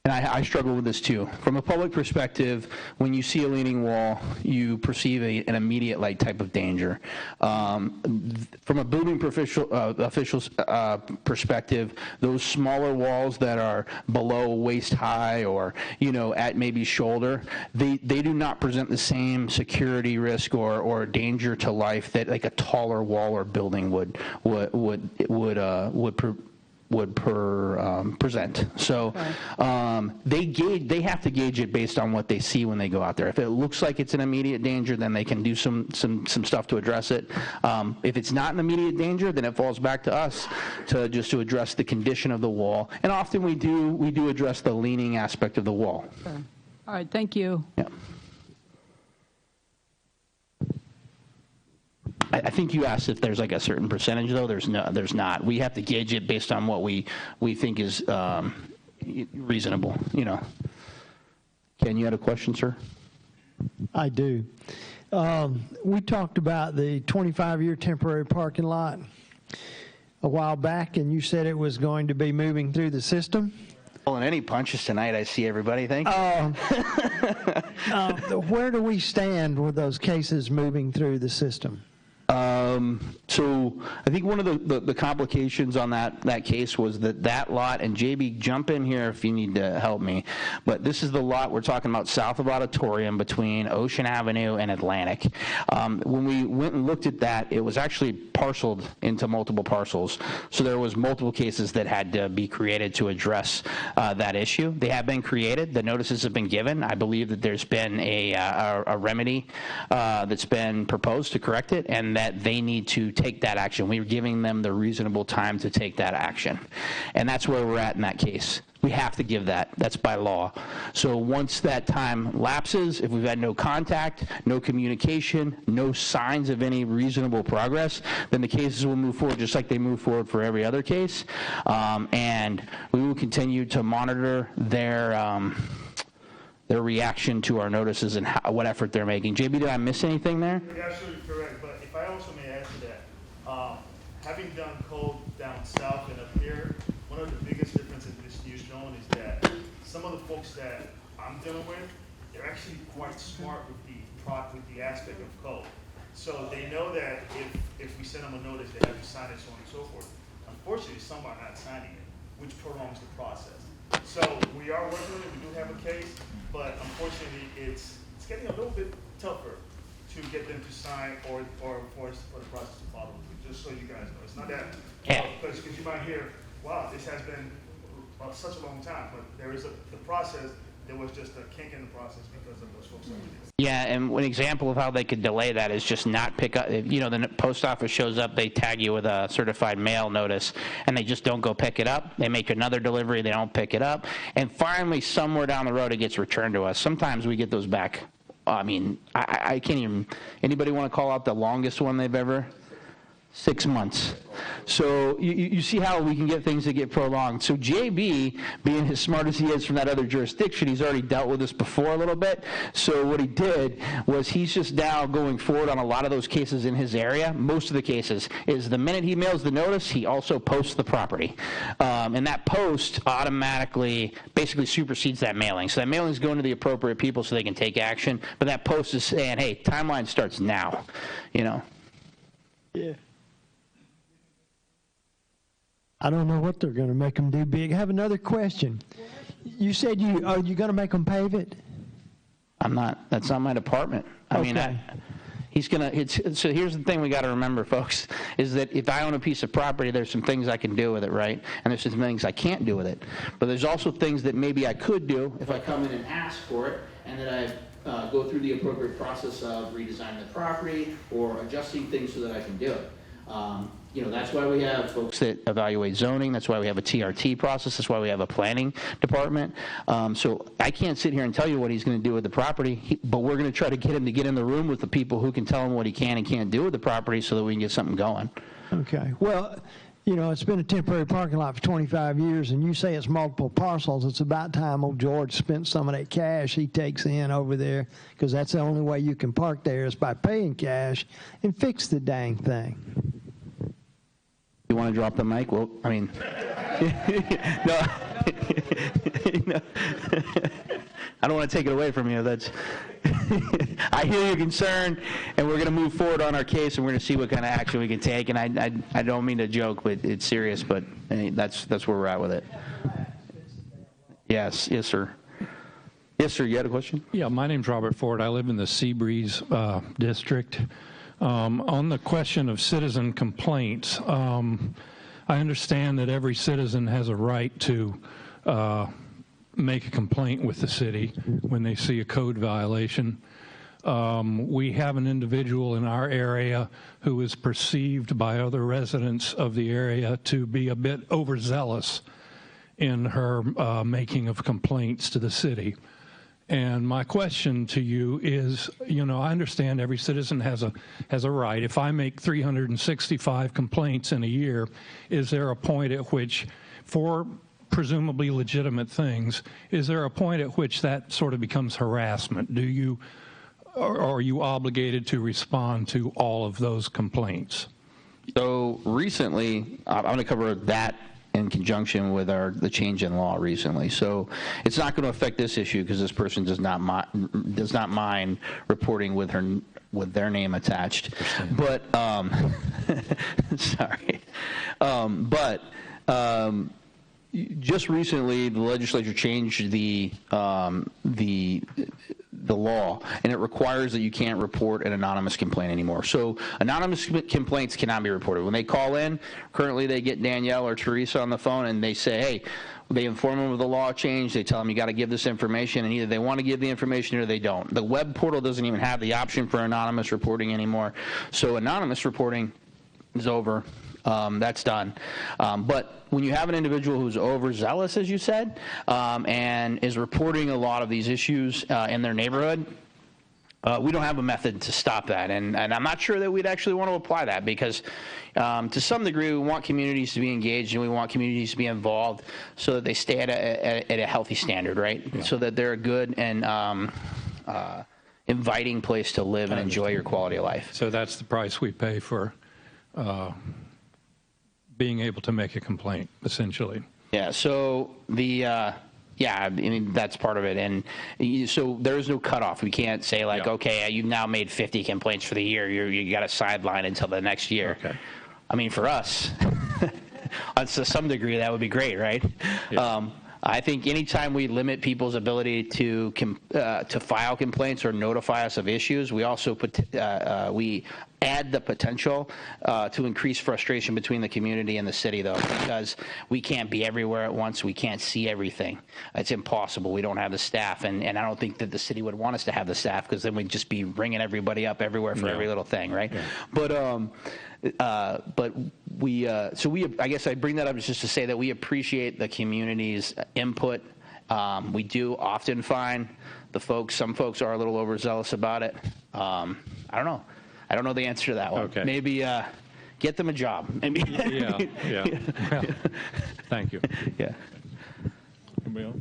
and I struggle with this too. From a public perspective, when you see a leaning wall, you perceive an immediate type of danger. From a building official's perspective, those smaller walls that are below waist high or at maybe shoulder, they do not present the same security risk or danger to life that like a taller wall or building would present. So they have to gauge it based on what they see when they go out there. If it looks like it's an immediate danger, then they can do some stuff to address it. If it's not an immediate danger, then it falls back to us to address the condition of the wall. And often we do address the leaning aspect of the wall. Okay. All right, thank you. Yeah. I think you asked if there's like a certain percentage, though. There's not. We have to gauge it based on what we think is reasonable. Ken, you had a question, sir? I do. We talked about the 25-year temporary parking lot a while back, and you said it was going to be moving through the system. Pulling any punches tonight, I see everybody. Thank you. Where do we stand with those cases moving through the system? So I think one of the complications on that case was that lot, and JB, jump in here if you need to help me, but this is the lot we're talking about south of Auditorium between Ocean Avenue and Atlantic. When we went and looked at that, it was actually parceled into multiple parcels, so there was multiple cases that had to be created to address that issue. They have been created. The notices have been given. I believe that there's been a remedy that's been proposed to correct it, and that they need to take that action. We're giving them the reasonable time to take that action. And that's where we're at in that case. We have to give that. That's by law. So once that time lapses, if we've had no contact, no communication, no signs of any reasonable progress, then the cases will move forward just like they move forward for every other case. And we will continue to monitor their reaction to our notices and what effort they're making. JB, did I miss anything there? You're absolutely correct, but if I also may add to that, having done code down south and up here, one of the biggest differences in this new zone is that some of the folks that I'm dealing with, they're actually quite smart with the aspect of code. So they know that if we send them a notice, they have to sign it, so on and so forth. Unfortunately, some are not signing it, which prolongs the process. So we are working on it. We do have a case, but unfortunately, it's getting a little bit tougher to get them to sign or for the process to follow. Just so you guys know, it's not that because you might hear, "Wow, this has been such a long time," but there is the process. There was just a kink in the process because of those folks. Yeah, and one example of how they could delay that is just not pick up. The post office shows up, they tag you with a certified mail notice, and they just don't go pick it up. They make another delivery, they don't pick it up, and finally, somewhere down the road, it gets returned to us. Sometimes we get those back. I mean, I can't even. Anybody want to call out the longest one they've ever? 6 months. So you see how we can get things that get prolonged. So JB, being as smart as he is from that other jurisdiction, he's already dealt with this before a little bit. So what he did was he's just now going forward on a lot of those cases in his area. Most of the cases is the minute he mails the notice, he also posts the property. And that post automatically basically supersedes that mailing. So that mailing is going to the appropriate people so they can take action. But that post is saying, hey, timeline starts now, Yeah. I don't know what they're going to make them do big. I have another question. You said are you going to make them pave it? I'm not. That's not my department. I mean, he's going to, so here's the thing we got to remember, folks, is that if I own a piece of property, there's some things I can do with it, right? And there's some things I can't do with it. But there's also things that maybe I could do if I come in and ask for it, and that go through the appropriate process of redesigning the property or adjusting things so that I can do it. You know, that's why we have folks that evaluate zoning. That's why we have a TRT process. That's why we have a planning department. So I can't sit here and tell you what he's going to do with the property, but we're going to try to get him to get in the room with the people who can tell him what he can and can't do with the property so that we can get something going. Okay. Well, you know, it's been a temporary parking lot for 25 years, and you say it's multiple parcels. It's about time old George spent some of that cash he takes in over there, because that's the only way you can park there is by paying cash and fix the dang thing. You want to drop the mic? Well, I mean, no. No. I don't want to take it away from you. That's. I hear your concern, and we're going to move forward on our case, and we're going to see what kind of action we can take. And I don't mean to joke, but it's serious. But that's where we're at with it. Yes, sir. Yes, sir. You had a question? Yeah, my name's Robert Ford. I live in the Seabreeze district. On the question of citizen complaints, I understand that every citizen has a right to make a complaint with the city when they see a code violation. We have an individual in our area who is perceived by other residents of the area to be a bit overzealous in her making of complaints to the city. And my question to you is, you know, I understand every citizen has a right. If I make 365 complaints in a year, is there a point at which, for presumably legitimate things, is there a point at which that sort of becomes harassment? Or are you obligated to respond to all of those complaints? So recently, I'm going to cover that in conjunction with the change in law recently. So it's not going to affect this issue because this person does not mind reporting with their name attached. But sorry, but just recently the legislature changed the law, and it requires that you can't report an anonymous complaint anymore. So anonymous complaints cannot be reported. When they call in, currently they get Danielle or Teresa on the phone and they say, hey, they inform them of the law change, they tell them you got to give this information, and either they want to give the information or they don't. The web portal doesn't even have the option for anonymous reporting anymore. So anonymous reporting is over. That's done. But when you have an individual who's overzealous, as you said, and is reporting a lot of these issues in their neighborhood, we don't have a method to stop that. And I'm not sure that we'd actually want to apply that because to some degree we want communities to be engaged and we want communities to be involved so that they stay at a healthy standard, right? Yeah. So that they're a good and inviting place to live and enjoy your quality of life. So that's the price we pay for being able to make a complaint, essentially. Yeah, so I mean, that's part of it. And so there is no cutoff. We can't say, like, okay, you've now made 50 complaints for the year. You got a sideline until the next year. Okay. I mean, for us, to some degree, that would be great, right? Yeah. I think anytime we limit people's ability to file complaints or notify us of issues, we also we add the potential to increase frustration between the community and the city, though, because we can't be everywhere at once. We can't see everything. It's impossible. We don't have the staff, and I don't think that the city would want us to have the staff because then we'd just be ringing everybody up everywhere for every little thing, right? Yeah. But we, I guess I bring that up just to say that we appreciate the community's input. We do often find some folks are a little overzealous about it. I don't know. I don't know the answer to that one. Okay. Maybe get them a job. Maybe. Yeah. Well, thank you. Yeah. Anybody else?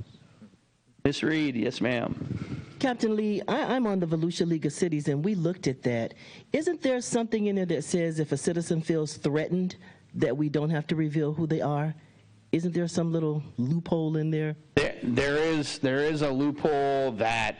Ms. Reed, yes, ma'am. Captain Lee, I'm on the Volusia League of Cities, and we looked at that. Isn't there something in there that says if a citizen feels threatened, that we don't have to reveal who they are? Isn't there some little loophole in there? There is a loophole that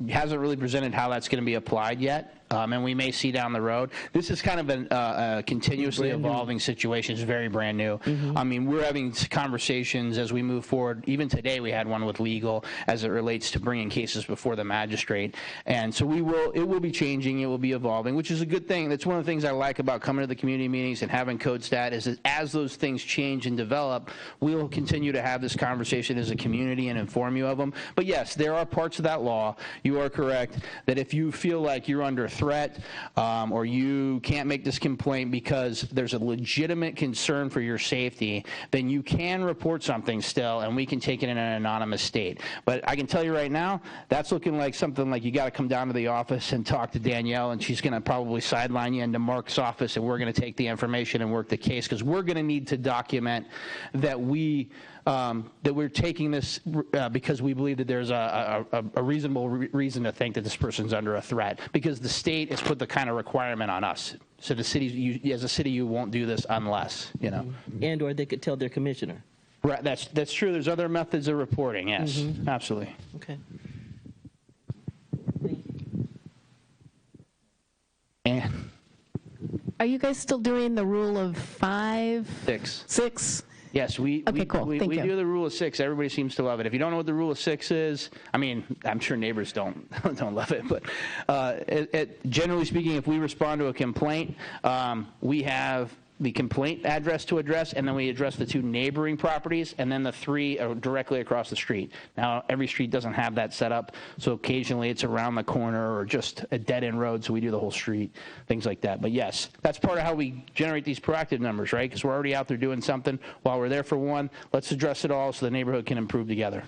hasn't really presented how that's going to be applied yet. and we may see down the road. This is kind of a continuously evolving situation. It's very brand new. I mean, we're having conversations as we move forward. Even today, we had one with legal as it relates to bringing cases before the magistrate. And so it will be changing. It will be evolving, which is a good thing. That's one of the things I like about coming to the community meetings and having CodeStat is that as those things change and develop, we'll continue to have this conversation as a community and inform you of them. But yes, there are parts of that law, you are correct, that if you feel like you're under threat or you can't make this complaint because there's a legitimate concern for your safety, then you can report something still, and we can take it in an anonymous state. But I can tell you right now, that's looking like something like you got to come down to the office and talk to Danielle, and she's going to probably sideline you into Mark's office, and we're going to take the information and work the case, because we're going to need to document that we're taking this because we believe that there's a reasonable reason to think that this person's under a threat, because the state has put the kind of requirement on us. So the city, as a city, you won't do this unless, you know. And or they could tell their commissioner. Right, that's true. There's other methods of reporting, yes, absolutely. Okay. And Are you guys still doing the rule of 5? 6. 6? Yes, we cool. we Thank you. do the rule of 6. Everybody seems to love it. If you don't know what the rule of 6 is, I mean, I'm sure neighbors don't love it, but generally speaking, if we respond to a complaint, we have the complaint address to address, and then we address the 2 neighboring properties, and then the 3 are directly across the street. Now, every street doesn't have that set up, so occasionally it's around the corner or just a dead-end road, so we do the whole street, things like that. But yes, that's part of how we generate these proactive numbers, right? Because we're already out there doing something. While we're there for one, let's address it all so the neighborhood can improve together.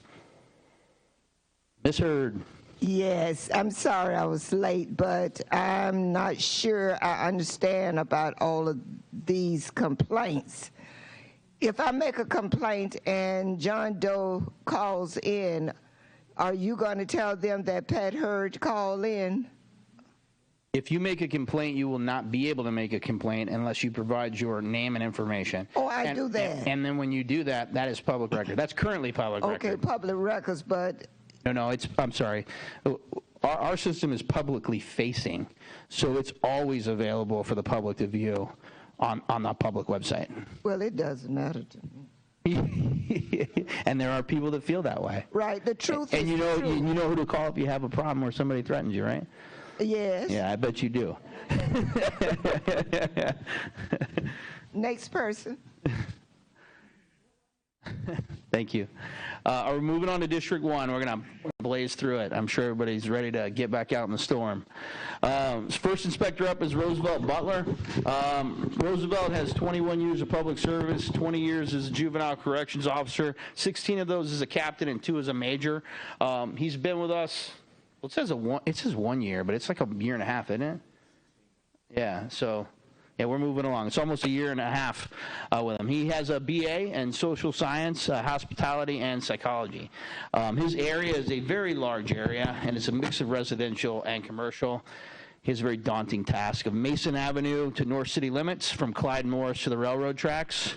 Ms. Hurd. Yes, I'm sorry I was late, but I'm not sure I understand about all of these complaints. If I make a complaint and John Doe calls in, are you going to tell them that Pat Hurd called in? If you make a complaint, you will not be able to make a complaint unless you provide your name and information. Oh, I do that. And then when you do that, that is public record. That's currently public record. Okay, public records, but... No, I'm sorry. Our system is publicly facing, so it's always available for the public to view on the public website. Well, it doesn't matter to me. And there are people that feel that way. Right, the truth and is the truth. you know who to call if you have a problem or somebody threatens you, right? Yes. Yeah, I bet you do. Next person. Thank you. We're moving on to District 1. We're going to blaze through it. I'm sure everybody's ready to get back out in the storm. First inspector up is Roosevelt Butler. Roosevelt has 21 years of public service, 20 years as a juvenile corrections officer, 16 of those as a captain and 2 as a major. He's been with us, well, it says 1 year, but it's like a year and a half, isn't it? Yeah, so... Yeah, we're moving along. It's almost a year and a half with him. He has a BA in social science, hospitality, and psychology. His area is a very large area, and it's a mix of residential and commercial. He has a very daunting task of Mason Avenue to North City limits, from Clyde Morris to the railroad tracks,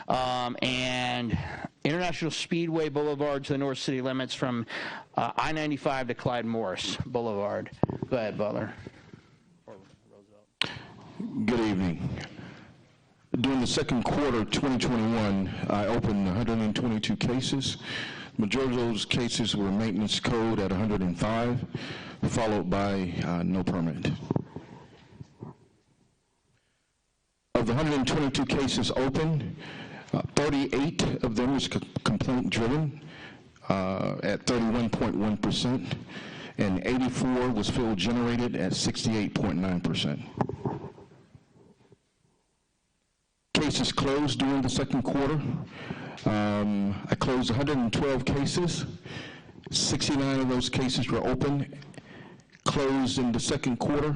and International Speedway Boulevard to the North City limits, from I-95 to Clyde Morris Boulevard. Go ahead, Butler. Good evening. During the second quarter of 2021, I opened 122 cases. The majority of those cases were maintenance code at 105, followed by no permit. Of the 122 cases opened, 38 of them was complaint driven at 31.1%, and 84 was field generated at 68.9%. Cases closed during the second quarter. I closed 112 cases. 69 of those cases were open, closed in the second quarter.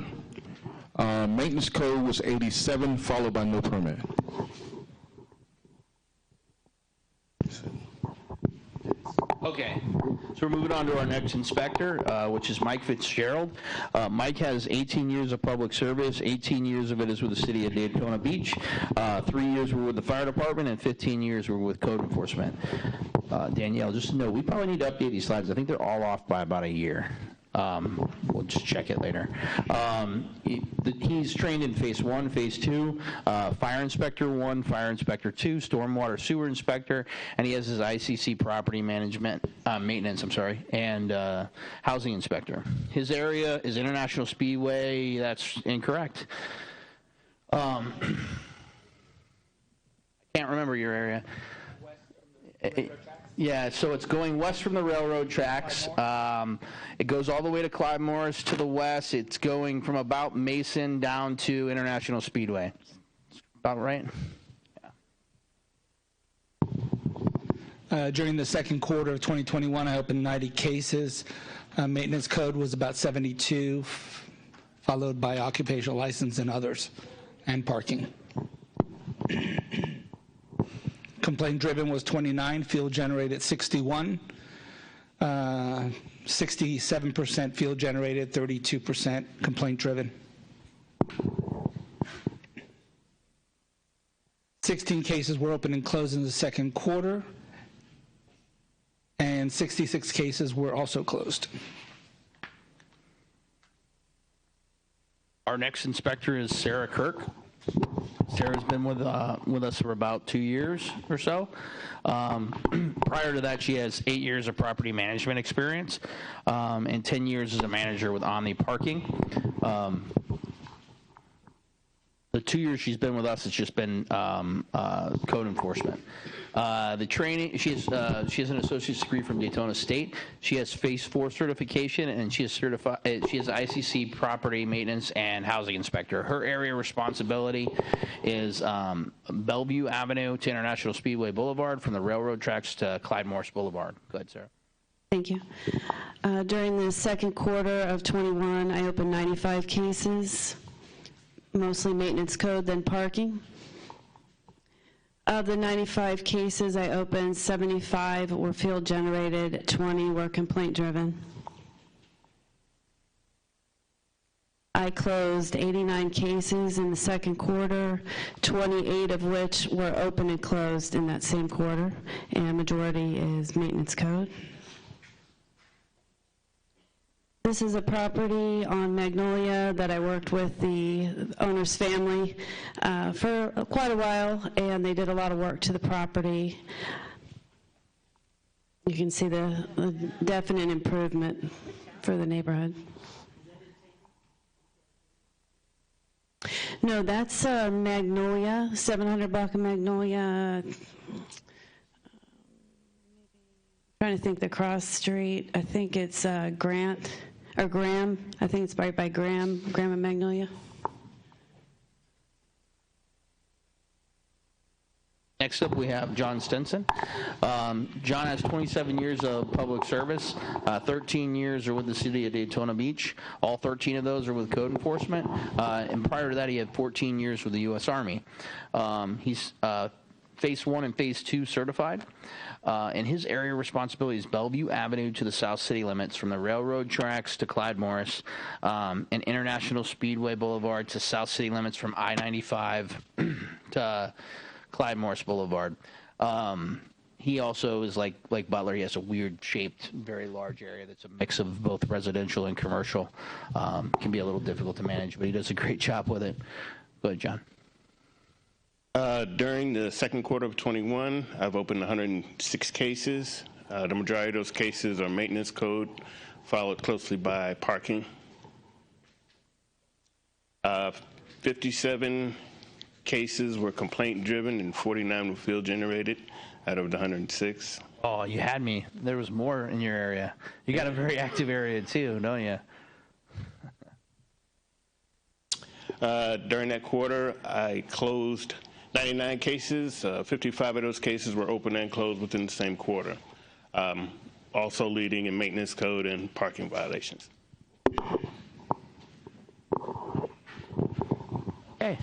Maintenance code was 87, followed by no permit. Okay, so we're moving on to our next inspector, which is Mike Fitzgerald. Mike has 18 years of public service. 18 years of it is with the city of Daytona Beach. 3 years were with the fire department, and 15 years were with code enforcement. Danielle, just to know, we probably need to update these slides. I think they're all off by about a year. We'll just check it later. He's trained in Phase 1, Phase 2, Fire Inspector 1, Fire Inspector 2, Stormwater Sewer Inspector, and he has his ICC Property Management, Maintenance, and Housing Inspector. His area is International Speedway. That's incorrect. I can't remember your area. Yeah, so it's going west from the railroad tracks. It goes all the way to Clyde Morris to the west. It's going from about Mason down to International Speedway. About right? During the second quarter of 2021, I opened 90 cases. Maintenance code was about 72, followed by occupational license and others, and parking. Complaint driven was 29, field generated 61, 67% field generated, 32% complaint driven. 16 cases were opened and closed in the second quarter, and 66 cases were also closed. Our next inspector is Sarah Kirk. Sarah's been with us for about 2 years or so. Prior to that, she has 8 years of property management experience and 10 years as a manager with Omni Parking. The 2 years she's been with us, it's just been code enforcement. The training, she has an associate's degree from Daytona State. She has Phase 4 certification, and she is certified. She has ICC Property Maintenance and Housing Inspector. Her area responsibility is Bellevue Avenue to International Speedway Boulevard, from the railroad tracks to Clyde Morris Boulevard. Go ahead, Sarah. Thank you. During the second quarter of 21, I opened 95 cases, mostly maintenance code, then parking. Of the 95 cases I opened, 75 were field generated, 20 were complaint driven. I closed 89 cases in the second quarter, 28 of which were open and closed in that same quarter, and majority is maintenance code. This is a property on Magnolia that I worked with the owner's family for quite a while, and they did a lot of work to the property. You can see the definite improvement for the neighborhood. No, that's Magnolia, 700 block of Magnolia. Trying to think the cross street. I think it's Grant. Or Graham, I think it's right by Graham and Magnolia. Next up, we have John Stinson. John has 27 years of public service. 13 years are with the city of Daytona Beach. All 13 of those are with code enforcement. And prior to that, he had 14 years with the U.S. Army. He's Phase 1 and Phase 2 certified. And his area responsibility is Bellevue Avenue to the South City limits, from the railroad tracks to Clyde Morris, and International Speedway Boulevard to South City limits, from I-95 to Clyde Morris Boulevard. He also is like Butler. He has a weird-shaped, very large area that's a mix of both residential and commercial. Can be a little difficult to manage, but he does a great job with it. Go ahead, John. During the second quarter of 21, I've opened 106 cases. The majority of those cases are maintenance code, followed closely by parking. 57 cases were complaint driven and 49 were field generated out of the 106. Oh, you had me. There was more in your area. You got a very active area too, don't you? During that quarter, I closed 99 cases. 55 of those cases were open and closed within the same quarter, also leading in maintenance code and parking violations. Okay.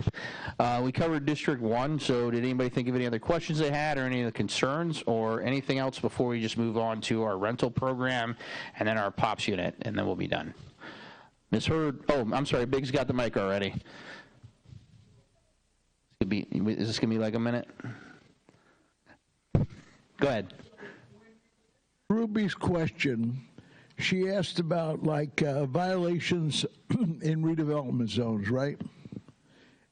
We covered District 1, so did anybody think of any other questions they had, or any of the concerns, or anything else before we just move on to our rental program and then our POPs unit, and then we'll be done? Ms. Hurd, oh, I'm sorry, Big's got the mic already. Is this going to be like a minute? Go ahead. Ruby's question, she asked about like violations in redevelopment zones, right?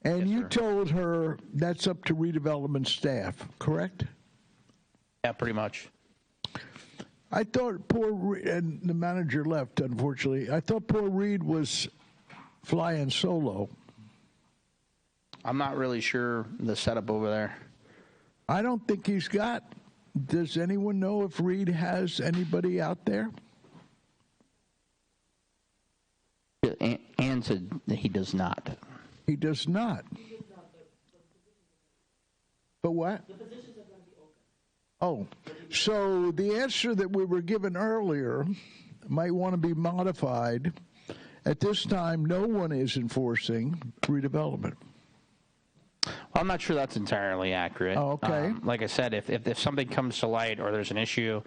And you told her that's up to redevelopment staff, correct? Yeah, pretty much. I thought and the manager left, unfortunately. I thought poor Reed was flying solo. I'm not really sure the setup over there. I don't think he's got. Does anyone know if Reed has anybody out there? Ann said that he does not. He does not. But what? Oh, so the answer that we were given earlier might want to be modified. At this time, no one is enforcing redevelopment. I'm not sure that's entirely accurate. Oh, okay. Like I said, if something comes to light or there's an issue,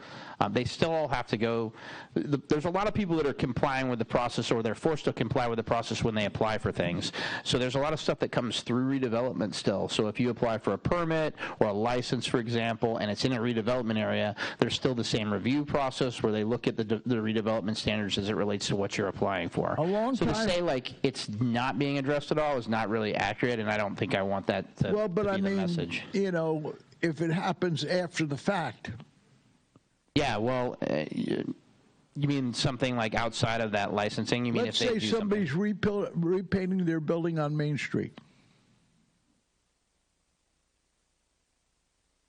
they still all have to go. There's a lot of people that are complying with the process, or they're forced to comply with the process when they apply for things. So there's a lot of stuff that comes through redevelopment still. So if you apply for a permit or a license, for example, and it's in a redevelopment area, there's still the same review process where they look at the redevelopment standards as it relates to what you're applying for. So to say like it's not being addressed at all is not really accurate, and I don't think I want that to, well, but to be I the mean, message. you know, if it happens after the fact. Yeah, well, you mean something like outside of that licensing? You mean Let's if they say do somebody's repainting their building on Main Street.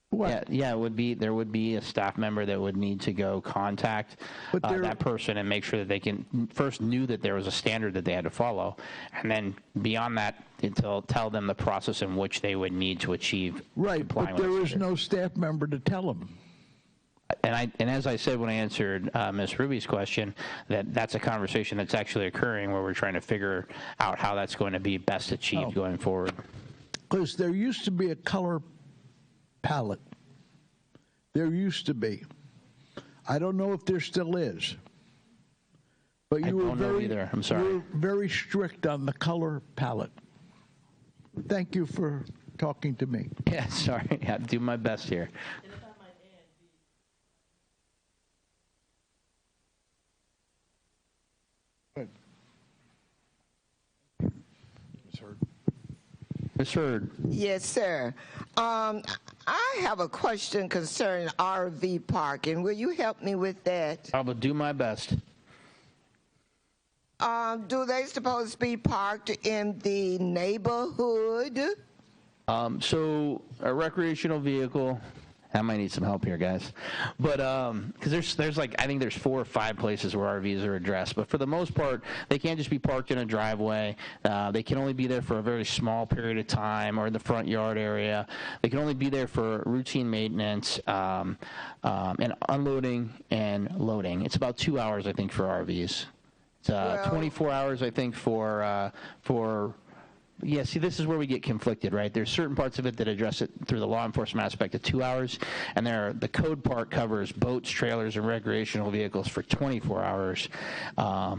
What? Yeah, it would be. There would be a staff member that would need to go contact that person and make sure that they can first knew that there was a standard that they had to follow, and then beyond that, tell them the process in which they would need to achieve. Right, but there is no staff member to tell them. And as I said when I answered Ms. Ruby's question, that's a conversation that's actually occurring where we're trying to figure out how that's going to be best achieved going forward. Because there used to be a color palette. There used to be. I don't know if there still is. But you were very, either. I'm sorry. You were very strict on the color palette. Thank you for talking to me. Yeah, sorry. I'll do my best here. Ms. Hurd. Yes, sir. I have a question concerning RV parking. Will you help me with that? I will do my best. Do they supposed to be parked in the neighborhood? So a recreational vehicle. I might need some help here, guys. But because there's like, I think there's 4 or 5 places where RVs are addressed. But for the most part, they can't just be parked in a driveway. They can only be there for a very small period of time or in the front yard area. They can only be there for routine maintenance and unloading and loading. It's about 2 hours, I think, for RVs. It's 24 hours, I think, for yeah, see, this is where we get conflicted, right? There's certain parts of it that address it through the law enforcement aspect of 2 hours, and the code part covers boats, trailers, and recreational vehicles for 24 hours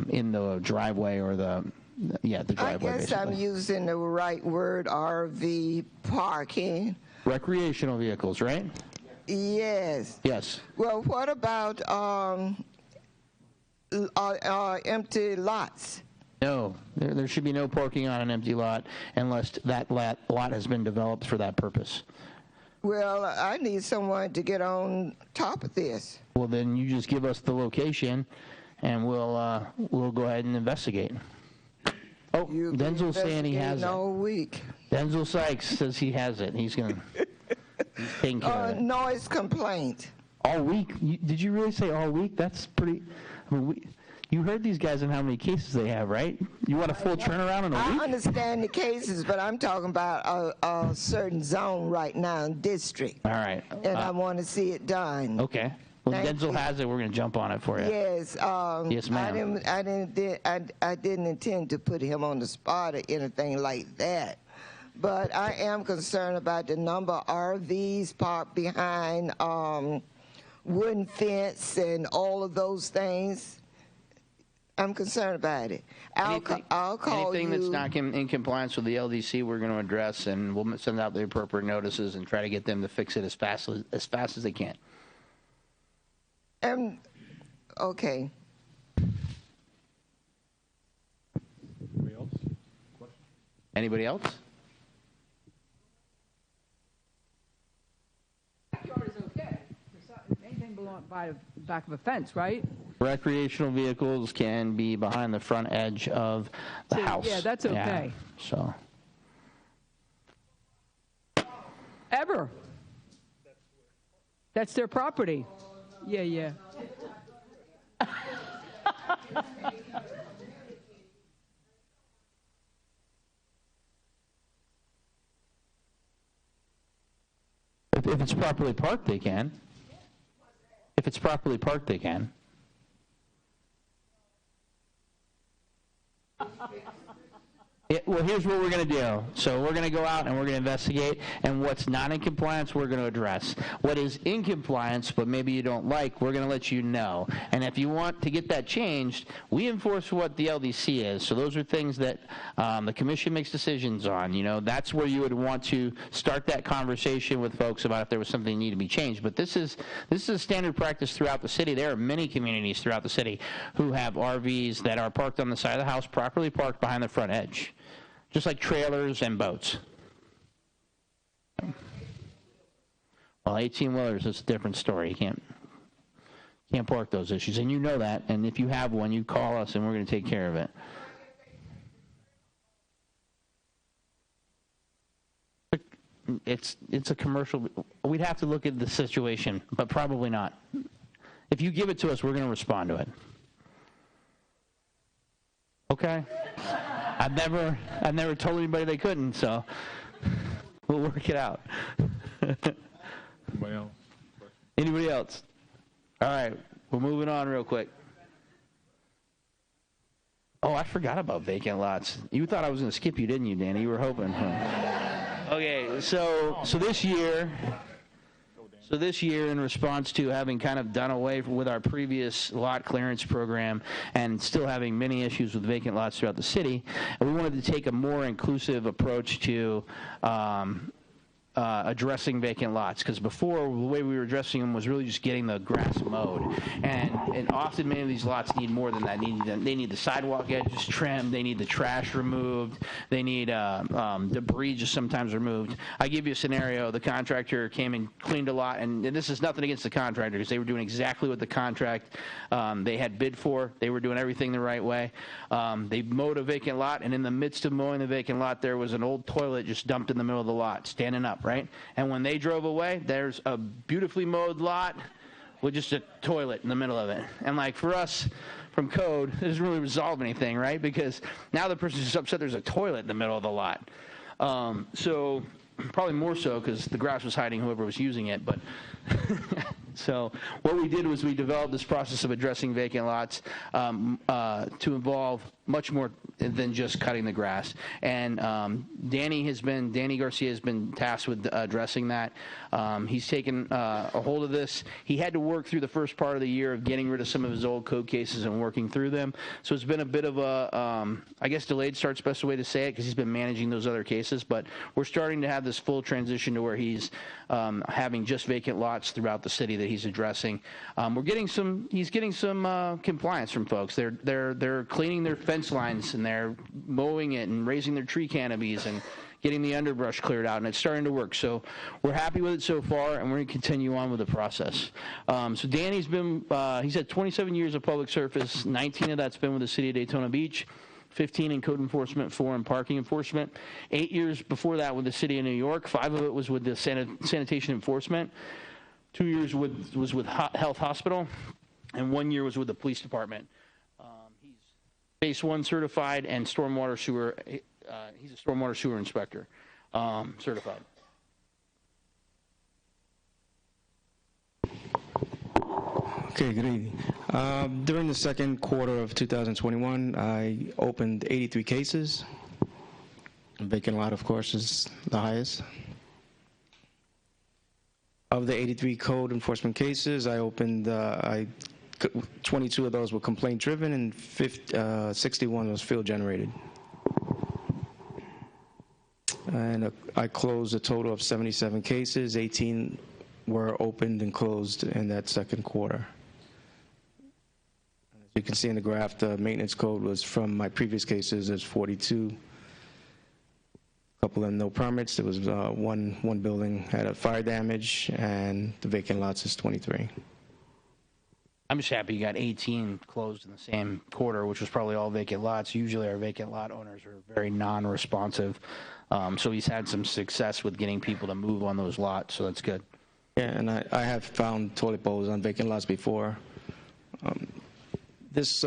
in the driveway or the driveway. I guess basically. I'm using the right word, RV parking. Recreational vehicles, right? Yes. Yes. Well, what about empty lots? No, there should be no parking on an empty lot unless that lot has been developed for that purpose. Well, I need someone to get on top of this. Well, then you just give us the location, and we'll go ahead and investigate. Oh, Denzel's saying he has it. All week. Denzel Sykes says he has it. He's taking care of it. Noise complaint. All week? Did you really say all week? That's pretty. I mean, you heard these guys and how many cases they have, right? You want a full turnaround in a week? I understand the cases, but I'm talking about a certain zone right now in district. All right. And I want to see it done. Okay. Well, Thank Denzel you. has it. We're going to jump on it for you. Yes. Yes, ma'am. I didn't intend to put him on the spot or anything like that. But I am concerned about the number of RVs parked behind wooden fence and all of those things. I'm concerned about it. I'll call anything you. that's not in compliance with the LDC, we're going to address, and we'll send out the appropriate notices and try to get them to fix it as fast as they can. Okay. Anybody else? Backyard is okay. Anything belong by the back of a fence, right? Recreational vehicles can be behind the front edge of the house. Yeah, that's okay. Yeah, so. Ever. That's their property. Yeah, yeah. If it's properly parked, they can. If it's properly parked, they can. Well, here's what we're going to do. So we're going to go out and we're going to investigate, and what's not in compliance, we're going to address. What is in compliance, but maybe you don't like, we're going to let you know. And if you want to get that changed, we enforce what the LDC is. So those are things that the commission makes decisions on. You know, that's where you would want to start that conversation with folks about if there was something that needed to be changed. But this is a standard practice throughout the city. There are many communities throughout the city who have RVs that are parked on the side of the house, properly parked behind the front edge. Just like trailers and boats. Well, 18-wheelers is a different story. You can't park those issues, and you know that. And if you have one, you call us, and we're going to take care of it. It's a commercial. We'd have to look at the situation, but probably not. If you give it to us, we're going to respond to it. Okay. I've never told anybody they couldn't, so we'll work it out. Anybody else? Anybody else? All right, we're moving on real quick. Oh, I forgot about vacant lots. You thought I was going to skip you, didn't you, Danny? You were hoping. Huh? Okay, so this year, in response to having kind of done away with our previous lot clearance program and still having many issues with vacant lots throughout the city, we wanted to take a more inclusive approach to addressing vacant lots, because before, the way we were addressing them was really just getting the grass mowed, and often many of these lots need more than that. They need the sidewalk edges trimmed, they need the trash removed, they need debris just sometimes removed. I give you a scenario. The contractor came and cleaned a lot, and this is nothing against the contractor, because they were doing exactly what the contract they had bid for. They were doing everything the right way. They mowed a vacant lot, and in the midst of mowing the vacant lot, there was an old toilet just dumped in the middle of the lot, standing up. Right? And when they drove away, there's a beautifully mowed lot with just a toilet in the middle of it. And like for us from code, it doesn't really resolve anything, right? Because now the person's just upset there's a toilet in the middle of the lot. So probably more so because the grass was hiding whoever was using it. But so what we did was we developed this process of addressing vacant lots to involve much more than just cutting the grass. And Danny Garcia has been tasked with addressing that. He's taken a hold of this. He had to work through the first part of the year of getting rid of some of his old code cases and working through them. So it's been a bit of a, I guess delayed start's the best way to say it, because he's been managing those other cases. But we're starting to have this full transition to where he's having just vacant lots throughout the city that he's addressing. He's getting some compliance from folks. They're cleaning their fence lines, and they're mowing it and raising their tree canopies and getting the underbrush cleared out, and it's starting to work. So we're happy with it so far, and we're going to continue on with the process. So Danny's been, he's had 27 years of public service. 19 of that's been with the city of Daytona Beach, 15 in code enforcement, 4 in parking enforcement. 8 years before that with the city of New York. 5 of it was with the sanitation enforcement. 2 years was with Health Hospital, and 1 year was with the police department. He's Phase 1 certified and stormwater sewer. He's a stormwater sewer inspector, certified. Okay, good evening. During the second quarter of 2021, I opened 83 cases. Vacant lot, of course, is the highest. Of the 83 code enforcement cases, I opened 22 of those were complaint-driven, and 61 was field-generated. And I closed a total of 77 cases. 18 were opened and closed in that second quarter. As you can see in the graph, the maintenance code was from my previous cases is 42. couple of them no permits. There was one building had a fire damage, and the vacant lots is 23. I'm just happy you got 18 closed in the same quarter, which was probably all vacant lots. Usually our vacant lot owners are very non-responsive. So he's had some success with getting people to move on those lots, so that's good. Yeah, and I have found toilet bowls on vacant lots before. This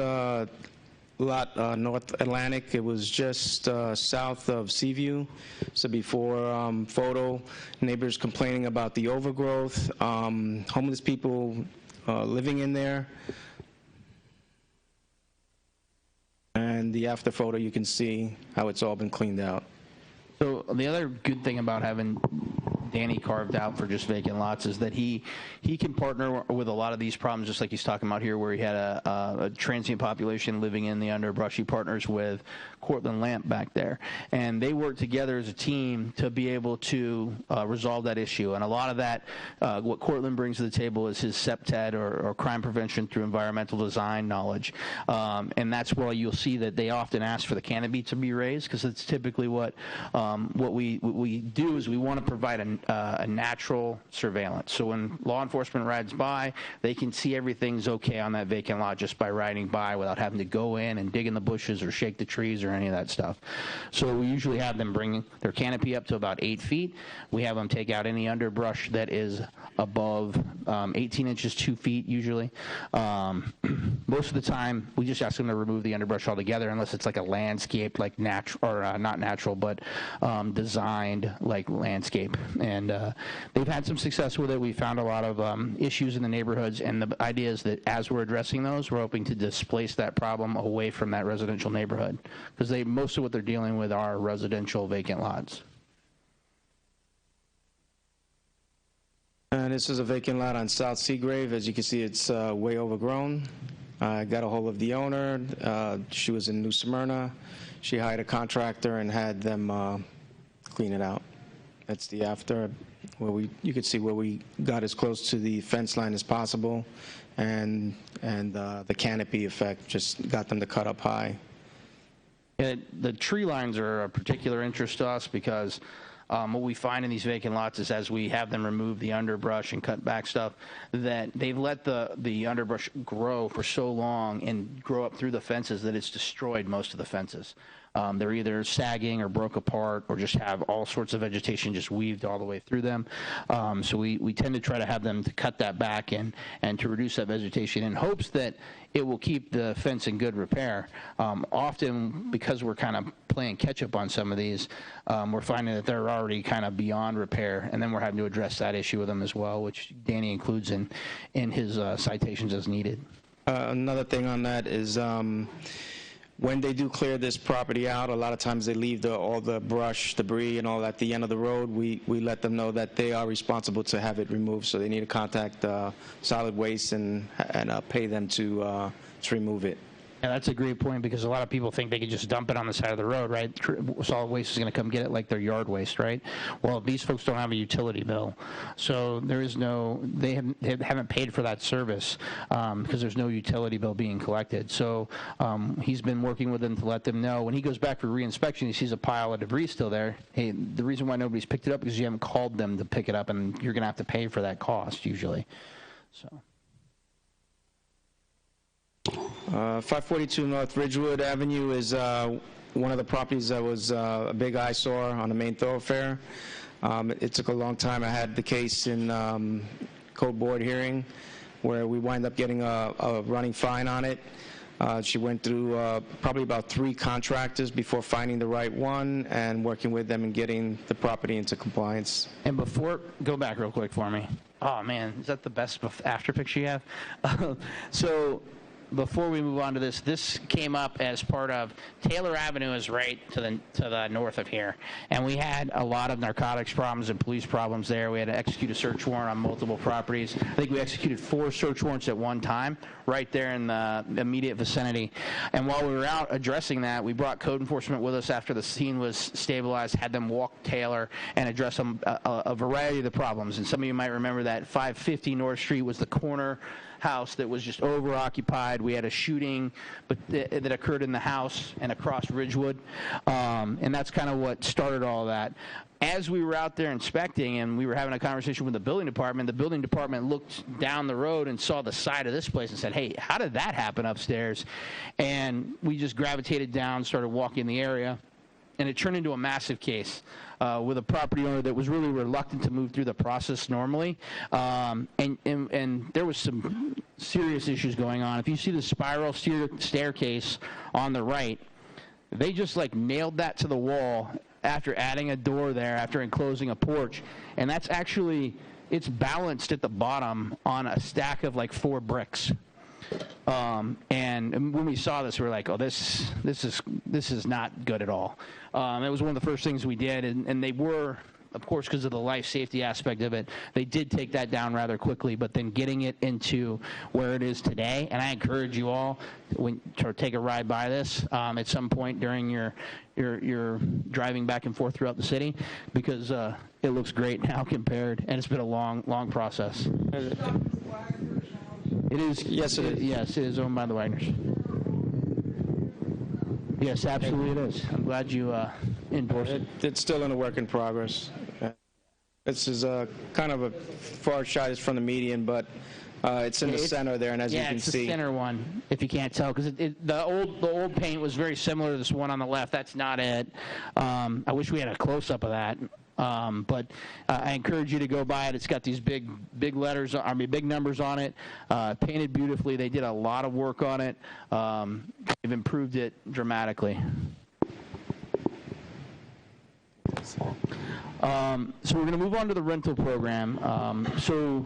lot, North Atlantic, it was just south of Seaview. So before photo, neighbors complaining about the overgrowth, homeless people living in there. And the after photo, you can see how it's all been cleaned out. So the other good thing about having Danny carved out for just vacant lots is that he can partner with a lot of these problems, just like he's talking about here, where he had a transient population living in the underbrush. He partners with Cortland Lamp back there, and they work together as a team to be able to resolve that issue. And a lot of that, what Cortland brings to the table is his CPTED or crime prevention through environmental design knowledge, and that's why you'll see that they often ask for the canopy to be raised, because it's typically what we do is we want to provide a natural surveillance. So when law enforcement rides by, they can see everything's okay on that vacant lot just by riding by without having to go in and dig in the bushes or shake the trees or any of that stuff. So we usually have them bring their canopy up to about 8 feet. We have them take out any underbrush that is above 18 inches, 2 feet usually. Most of the time, we just ask them to remove the underbrush altogether, unless it's like a landscape, like natural, or not natural, but designed like landscape. And they've had some success with it. We found a lot of issues in the neighborhoods, and the idea is that as we're addressing those, we're hoping to displace that problem away from that residential neighborhood, because most of what they're dealing with are residential vacant lots. And this is a vacant lot on South Seagrave. As you can see, it's way overgrown. I got a hold of the owner. She was in New Smyrna. She hired a contractor and had them clean it out. That's the after, where you could see where we got as close to the fence line as possible, and the canopy effect just got them to cut up high. Yeah, the tree lines are a particular interest to us, because what we find in these vacant lots is, as we have them remove the underbrush and cut back stuff, that they've let the underbrush grow for so long and grow up through the fences that it's destroyed most of the fences. They're either sagging or broke apart, or just have all sorts of vegetation just weaved all the way through them. So we tend to try to have them to cut that back and to reduce that vegetation, in hopes that it will keep the fence in good repair. Often, because we're kind of playing catch up on some of these, we're finding that they're already kind of beyond repair, and then we're having to address that issue with them as well, which Danny includes in his citations as needed. Another thing on that is, when they do clear this property out, a lot of times they leave all the brush, debris, and all at the end of the road. We let them know that they are responsible to have it removed, so they need to contact solid waste and pay them to remove it. Yeah, that's a great point, because a lot of people think they can just dump it on the side of the road, right? Solid waste is going to come get it like their yard waste, right? Well, these folks don't have a utility bill, so there is they haven't paid for that service because there's no utility bill being collected. So he's been working with them to let them know when he goes back for reinspection, he sees a pile of debris still there. Hey, the reason why nobody's picked it up is because you haven't called them to pick it up, and you're going to have to pay for that cost usually. So. 542 North Ridgewood Avenue is one of the properties that was a big eyesore on the main thoroughfare. It took a long time. I had the case in code board hearing, where we wind up getting a running fine on it. She went through probably about 3 contractors before finding the right one and working with them and getting the property into compliance. And go back real quick for me. Oh man, is that the best after picture you have? So before we move on to this came up as part of Taylor Avenue is right to the north of here, and we had a lot of narcotics problems and police problems there. We had to execute a search warrant on multiple properties. I think we executed 4 search warrants at one time right there in the immediate vicinity. And while we were out addressing that, we brought code enforcement with us after the scene was stabilized, had them walk Taylor and address a variety of the problems. And some of you might remember that 550 North Street was the corner house that was just over-occupied. We had a shooting that occurred in the house and across Ridgewood, and that's kind of what started all that. As we were out there inspecting and we were having a conversation with the building department looked down the road and saw the side of this place and said, hey, how did that happen upstairs? And we just gravitated down, started walking the area, and it turned into a massive case with a property owner that was really reluctant to move through the process normally. And there was some serious issues going on. If you see the spiral staircase on the right, they just like nailed that to the wall after adding a door there, after enclosing a porch. And that's actually, it's balanced at the bottom on a stack of like 4 bricks. And when we saw this, we were like, oh, this is not good at all. It was one of the first things we did, and they were, of course, because of the life safety aspect of it, they did take that down rather quickly, but then getting it into where it is today, and I encourage you all to take a ride by this at some point during your driving back and forth throughout the city, because it looks great now compared, and it's been a long process. It is. Yes, it is. Yes, it is owned by the Wagners. Yes, absolutely it is. I'm glad you endorsed it. It's still in a work in progress. This is kind of a far shot from the median, but it's in the center there, and as you can see. Yeah, it's the center one, if you can't tell, because the old paint was very similar to this one on the left. That's not it. I wish we had a close-up of that. But I encourage you to go by it. It's got these big letters, big numbers on it, painted beautifully. They did a lot of work on it. They've improved it dramatically. So we're going to move on to the rental program. So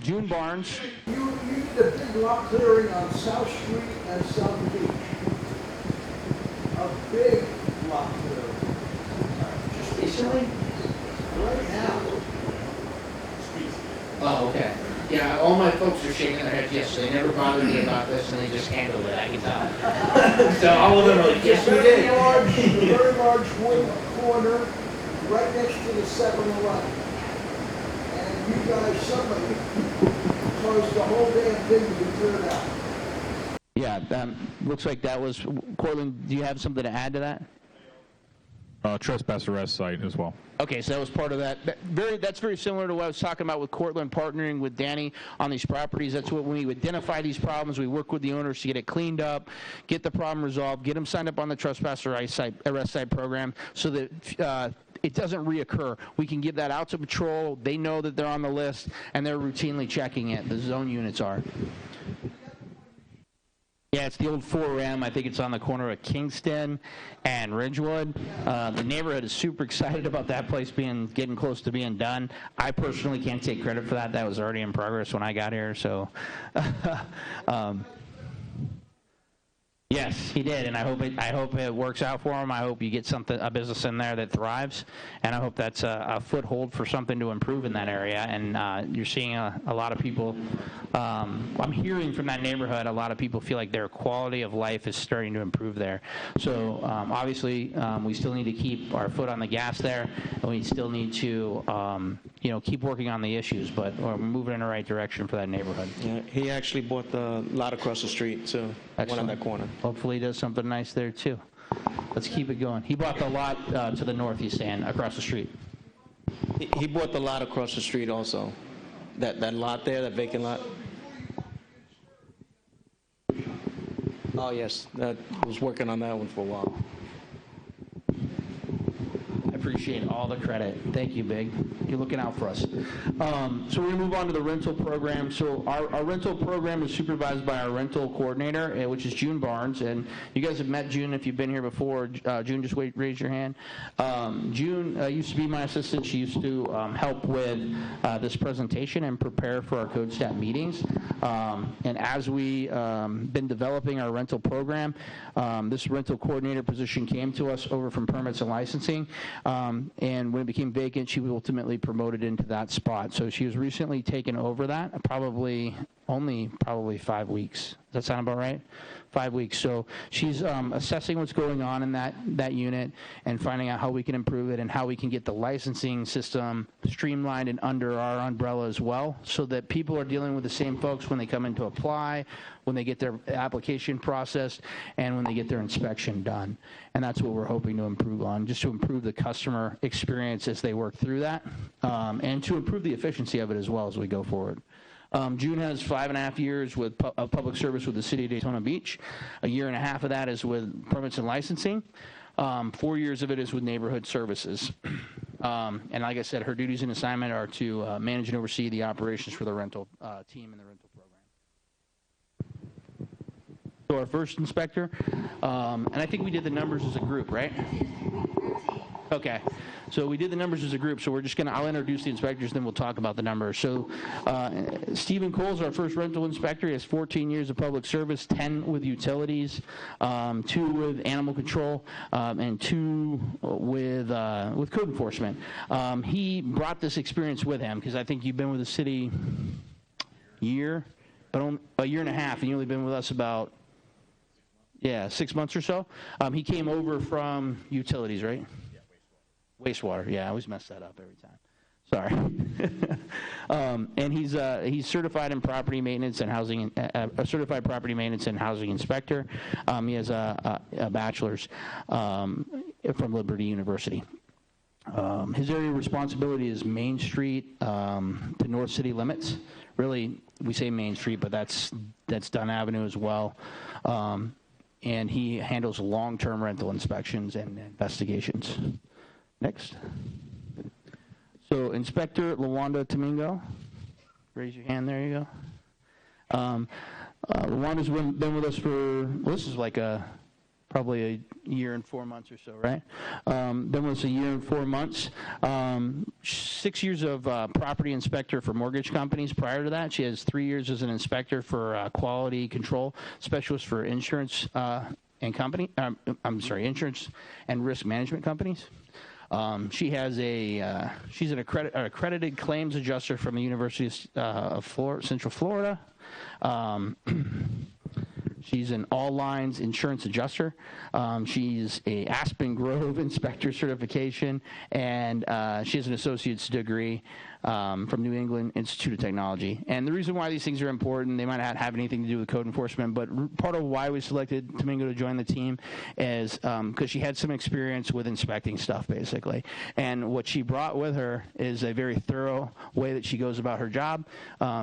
June Barnes. You need a big lot clearing on South Street and South Beach. A big lot clearing. Just recently? Right now. Oh, okay. Yeah, all my folks are shaking their heads yes, they never bothered me about this, and they just handled it, I can tell. So all of them are like, yes, we did. A very large wood corner right next to the 7-Eleven. And you guys, somebody caused the whole damn thing to be cleared out. Yeah, looks like that was, Cortland, do you have something to add to that? Trespass arrest site as well. Okay, so that was part of that. That's very similar to what I was talking about with Cortland partnering with Danny on these properties. That's what, when we identify these problems, we work with the owners to get it cleaned up, get the problem resolved, get them signed up on the trespass arrest site program so that it doesn't reoccur. We can give that out to patrol. They know that they're on the list, and they're routinely checking it. The zone units are. Yeah, it's the old 4M. I think it's on the corner of Kingston and Ridgewood. The neighborhood is super excited about that place getting close to being done. I personally can't take credit for that. That was already in progress when I got here. So, yes, he did, and I hope it works out for him. I hope you get a business in there that thrives, and I hope that's a foothold for something to improve in that area. And you're seeing a lot of people. I'm hearing from that neighborhood, a lot of people feel like their quality of life is starting to improve there. So obviously, we still need to keep our foot on the gas there, and we still need to, keep working on the issues. But we're moving in the right direction for that neighborhood. Yeah, he actually bought the lot across the street too. One on that corner. Hopefully, he does something nice there too. Let's keep it going. He bought the lot to the north. He's saying across the street. He bought the lot across the street also. That lot there, that vacant lot. Oh, yes. I was working on that one for a while. I appreciate all the credit. Thank you, Big. You're looking out for us. So we're going to move on to the rental program. So our rental program is supervised by our rental coordinator, which is June Barnes. And you guys have met June if you've been here before. June, just raise your hand. June used to be my assistant. She used to help with this presentation and prepare for our code stat meetings. And as we been developing our rental program, this rental coordinator position came to us over from permits and licensing. And when it became vacant, she was ultimately promoted into that spot. So she was recently taken over that, probably only probably 5 weeks. Does that sound about right? 5 weeks. So she's assessing what's going on in that unit and finding out how we can improve it and how we can get the licensing system streamlined and under our umbrella as well, so that people are dealing with the same folks when they come in to apply, when they get their application processed, and when they get their inspection done. And that's what we're hoping to improve on, just to improve the customer experience as they work through that, and to improve the efficiency of it as well as we go forward. June has 5.5 years of public service with the City of Daytona Beach. 1.5 years of that is with permits and licensing. 4 years of it is with neighborhood services. And like I said, her duties and assignment are to manage and oversee the operations for the rental team and the rental program. So our first inspector, and I think we did the numbers as a group, right? Okay, so we did the numbers as a group, so I'll introduce the inspectors, then we'll talk about the numbers. So Stephen Cole's our first rental inspector. He has 14 years of public service, 10 with utilities, 2 with animal control, and 2 with code enforcement. He brought this experience with him, because I think you've been with the city a year, but a 1.5 years, and you've only been with us about 6 months or so. He came over from utilities, right? Wastewater, yeah, I always mess that up every time. Sorry. And he's certified in property maintenance and housing, a certified property maintenance and housing inspector. He has a bachelor's from Liberty University. His area of responsibility is Main Street to North City limits. Really, we say Main Street, but that's Dunn Avenue as well. And he handles long-term rental inspections and investigations. Next. So Inspector Lawanda Domingo, raise your hand, there you go. Lawanda's been with us for, this is like probably 1 year and 4 months or so, right? Been with us 1 year and 4 months. 6 years of property inspector for mortgage companies. Prior to that, she has 3 years as an inspector for quality control specialist for insurance insurance and risk management companies. She's an accredited claims adjuster from the University of Central Florida. She's an all lines insurance adjuster. She's a Aspen Grove inspector certification, and she has an associate's degree from New England Institute of Technology. And the reason why these things are important, they might not have anything to do with code enforcement, but part of why we selected Domingo to join the team is because she had some experience with inspecting stuff, basically. And what she brought with her is a very thorough way that she goes about her job.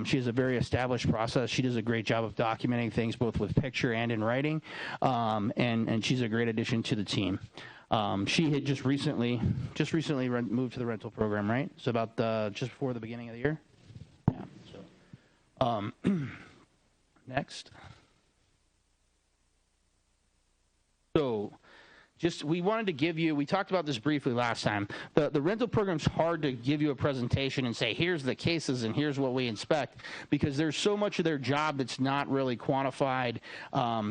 She has a very established process. She does a great job of documenting things both with picture and in writing, and she's a great addition to the team. She had just recently moved to the rental program, right? So about just before the beginning of the year. Yeah. So, next. So, we wanted to give you, we talked about this briefly last time. The rental program's hard to give you a presentation and say, here's the cases and here's what we inspect, because there's so much of their job that's not really quantified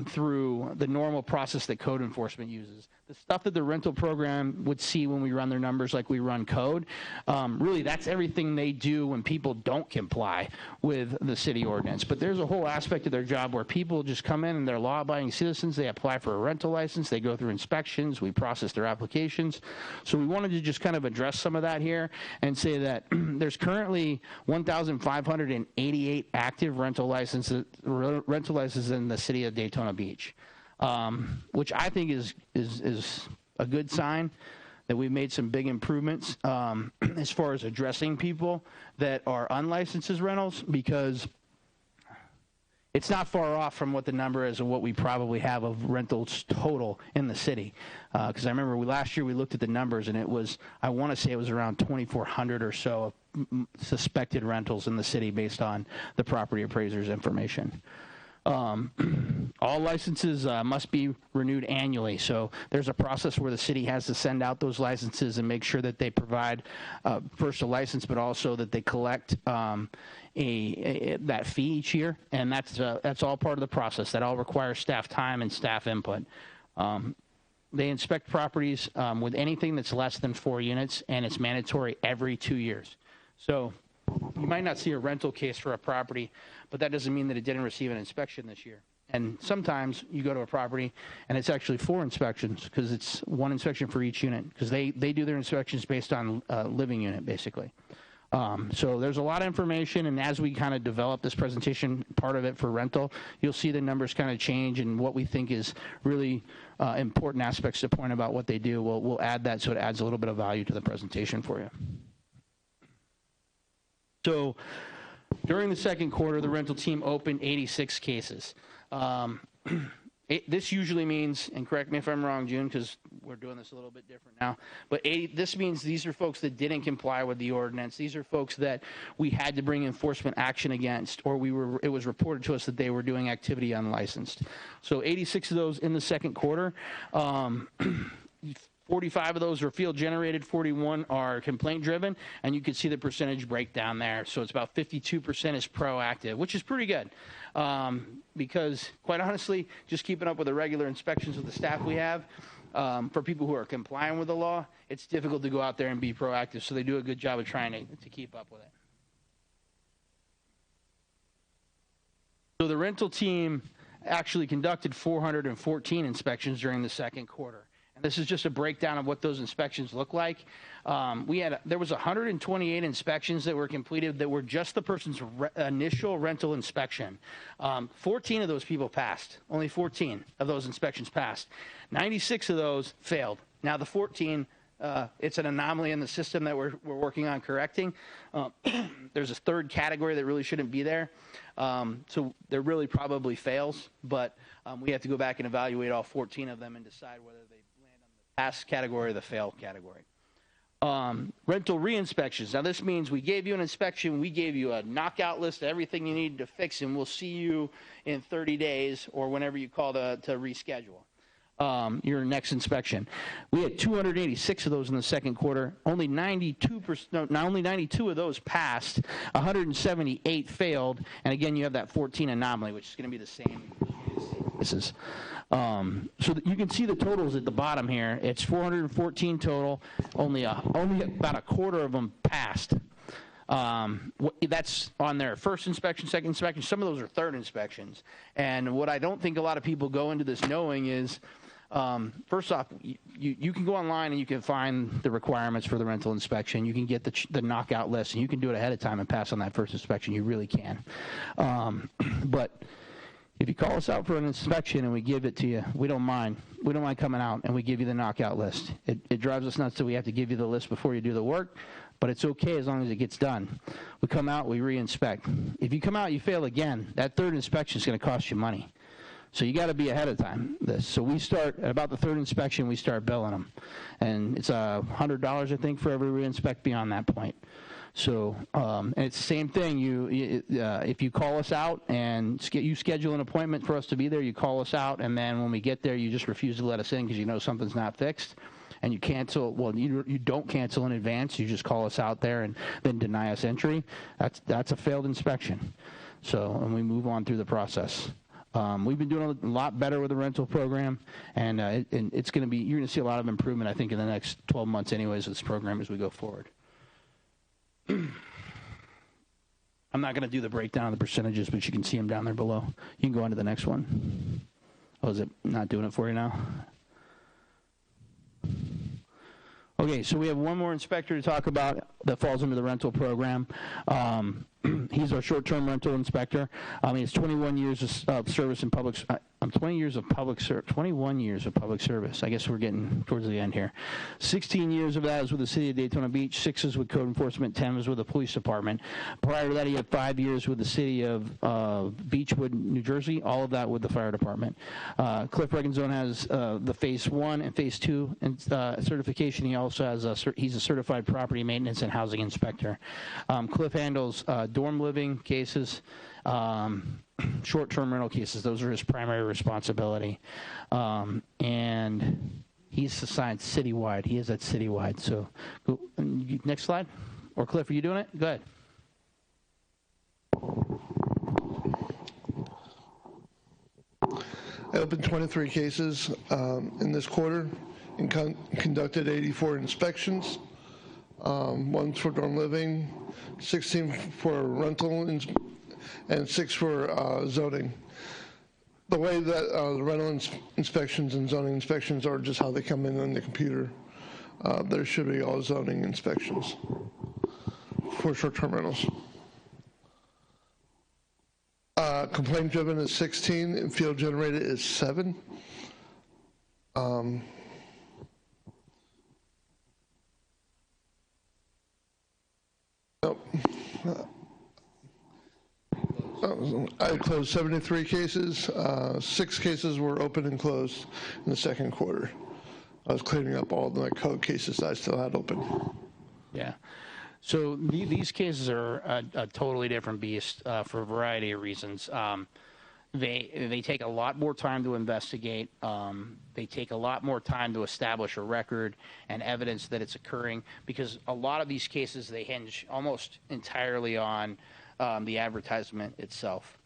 through the normal process that code enforcement uses. The stuff that the rental program would see when we run their numbers like we run code, really that's everything they do when people don't comply with the city ordinance. But there's a whole aspect of their job where people just come in and they're law-abiding citizens, they apply for a rental license, they go through inspections, we process their applications. So we wanted to just kind of address some of that here and say that there's currently 1,588 active rental licenses in the city of Daytona Beach. Which I think is a good sign that we've made some big improvements as far as addressing people that are unlicensed as rentals, because it's not far off from what the number is of what we probably have of rentals total in the city. Because I remember last year we looked at the numbers, and it was, I want to say it was around 2,400 or so suspected rentals in the city based on the property appraiser's information. All licenses must be renewed annually. So there's a process where the city has to send out those licenses and make sure that they provide first a license, but also that they collect that fee each year. And that's all part of the process. That all requires staff time and staff input. They inspect properties with anything that's less than 4 units, and it's mandatory every 2 years. So you might not see a rental case for a property, but that doesn't mean that it didn't receive an inspection this year. And sometimes you go to a property and it's actually 4 inspections because it's 1 inspection for each unit because they do their inspections based on living unit, basically. So there's a lot of information, and as we kind of develop this presentation, part of it for rental, you'll see the numbers kind of change, and what we think is really important aspects to point about what they do, we'll add that so it adds a little bit of value to the presentation for you. So during the second quarter, the rental team opened 86 cases. This usually means, and correct me if I'm wrong, June, because we're doing this a little bit different now, but this means these are folks that didn't comply with the ordinance. These are folks that we had to bring enforcement action against, or it was reported to us that they were doing activity unlicensed. So 86 of those in the second quarter. 45 of those are field generated, 41 are complaint driven, and you can see the percentage breakdown there. So it's about 52% is proactive, which is pretty good. Because quite honestly, just keeping up with the regular inspections with the staff we have, for people who are complying with the law, it's difficult to go out there and be proactive. So they do a good job of trying to keep up with it. So the rental team actually conducted 414 inspections during the second quarter. This is just a breakdown of what those inspections look like. There was 128 inspections that were completed that were just the person's initial rental inspection. 14 of those people passed. Only 14 of those inspections passed. 96 of those failed. Now the 14, it's an anomaly in the system that we're working on correcting. There's a third category that really shouldn't be there. So there really probably fails, but we have to go back and evaluate all 14 of them and decide whether they pass category or the fail category. Rental re-inspections. Now this means we gave you an inspection, we gave you a knockout list of everything you need to fix, and we'll see you in 30 days or whenever you call to reschedule your next inspection. We had 286 of those in the second quarter. Only 92 of those passed. 178 failed, and again you have that 14 anomaly, which is going to be the same. So that you can see the totals at the bottom here. It's 414 total. Only about a quarter of them passed. That's on their first inspection, second inspection. Some of those are third inspections. And what I don't think a lot of people go into this knowing is, first off, you can go online and you can find the requirements for the rental inspection. You can get the knockout list, and you can do it ahead of time and pass on that first inspection. You really can. But if you call us out for an inspection and we give it to you, we don't mind. We don't mind coming out and we give you the knockout list. It drives us nuts that we have to give you the list before you do the work, but it's okay as long as it gets done. We come out, we re-inspect. If you come out, you fail again, that third inspection is going to cost you money. So you got to be ahead of time. So we start at about the third inspection, we start billing them, and it's $100 I think for every re-inspect beyond that point. So, and it's the same thing. If you call us out and you schedule an appointment for us to be there, you call us out, and then when we get there, you just refuse to let us in because you know something's not fixed, and you cancel. Well, you don't cancel in advance. You just call us out there and then deny us entry. That's a failed inspection. So, and we move on through the process. We've been doing a lot better with the rental program, and it's going to be. You're going to see a lot of improvement, I think, in the next 12 months, anyways, with this program as we go forward. I'm not going to do the breakdown of the percentages, but you can see them down there below. You can go on to the next one. Oh, is it not doing it for you now? Okay, so we have one more inspector to talk about that falls under the rental program. He's our short-term rental inspector. He has 21 years of service in public. 21 years of public service. I guess we're getting towards the end here. 16 years of that is with the city of Daytona Beach. 6 is with code enforcement. 10 was with the police department. Prior to that, he had 5 years with the city of Beechwood, New Jersey. All of that with the fire department. Cliff Reganzone has the phase 1 and phase 2 certification. He also has he's a certified property maintenance and housing inspector. Cliff handles dorm living cases, short-term rental cases. Those are his primary responsibility. And he's assigned citywide. He is that citywide. So go, next slide. Or Cliff, are you doing it? Go ahead. I opened 23 cases in this quarter and conducted 84 inspections. 1 for dorm living, 16 for rental, and 6 for zoning. The way that the rental inspections and zoning inspections are just how they come in on the computer. There should be all zoning inspections for short-term rentals. Complaint driven is 16 and field generated is 7. I closed 73 cases. 6 cases were open and closed in the second quarter. I was cleaning up all the code cases that I still had open. Yeah. So these cases are a totally different beast for a variety of reasons. They take a lot more time to investigate. They take a lot more time to establish a record and evidence that it's occurring, because a lot of these cases, they hinge almost entirely on the advertisement itself.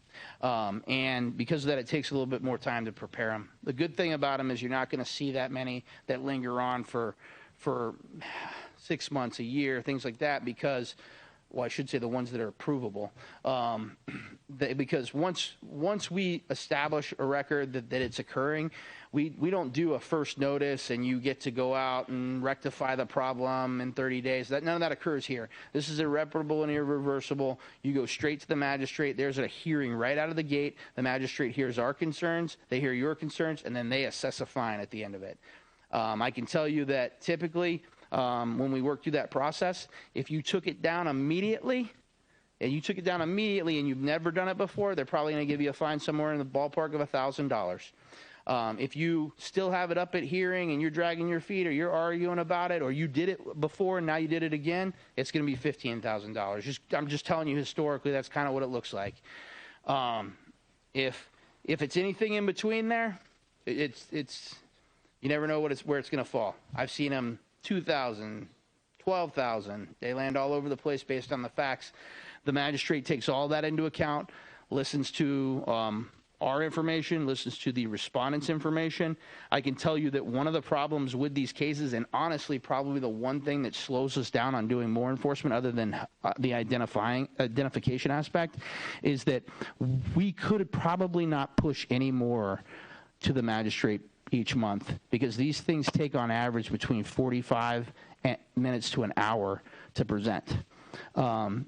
And because of that, it takes a little bit more time to prepare them. The good thing about them is you're not going to see that many that linger on for 6 months, a year, things like that, because, well, I should say the ones that are provable. Because once we establish a record that it's occurring, we don't do a first notice and you get to go out and rectify the problem in 30 days. None of that occurs here. This is irreparable and irreversible. You go straight to the magistrate. There's a hearing right out of the gate. The magistrate hears our concerns, they hear your concerns, and then they assess a fine at the end of it. I can tell you that typically, when we work through that process, if you took it down immediately, and you've never done it before, they're probably going to give you a fine somewhere in the ballpark of $1,000. If you still have it up at hearing and you're dragging your feet, or you're arguing about it, or you did it before and now you did it again, it's going to be $15,000. I'm just telling you, historically, that's kind of what it looks like. If it's anything in between there, it's you never know where it's going to fall. I've seen them $2,000, $12,000. They land all over the place based on the facts. The magistrate takes all that into account, listens to our information, listens to the respondent's information. I can tell you that one of the problems with these cases, and honestly probably the one thing that slows us down on doing more enforcement other than the identification aspect, is that we could probably not push any more to the magistrate each month, because these things take on average between 45 minutes to an hour to present. To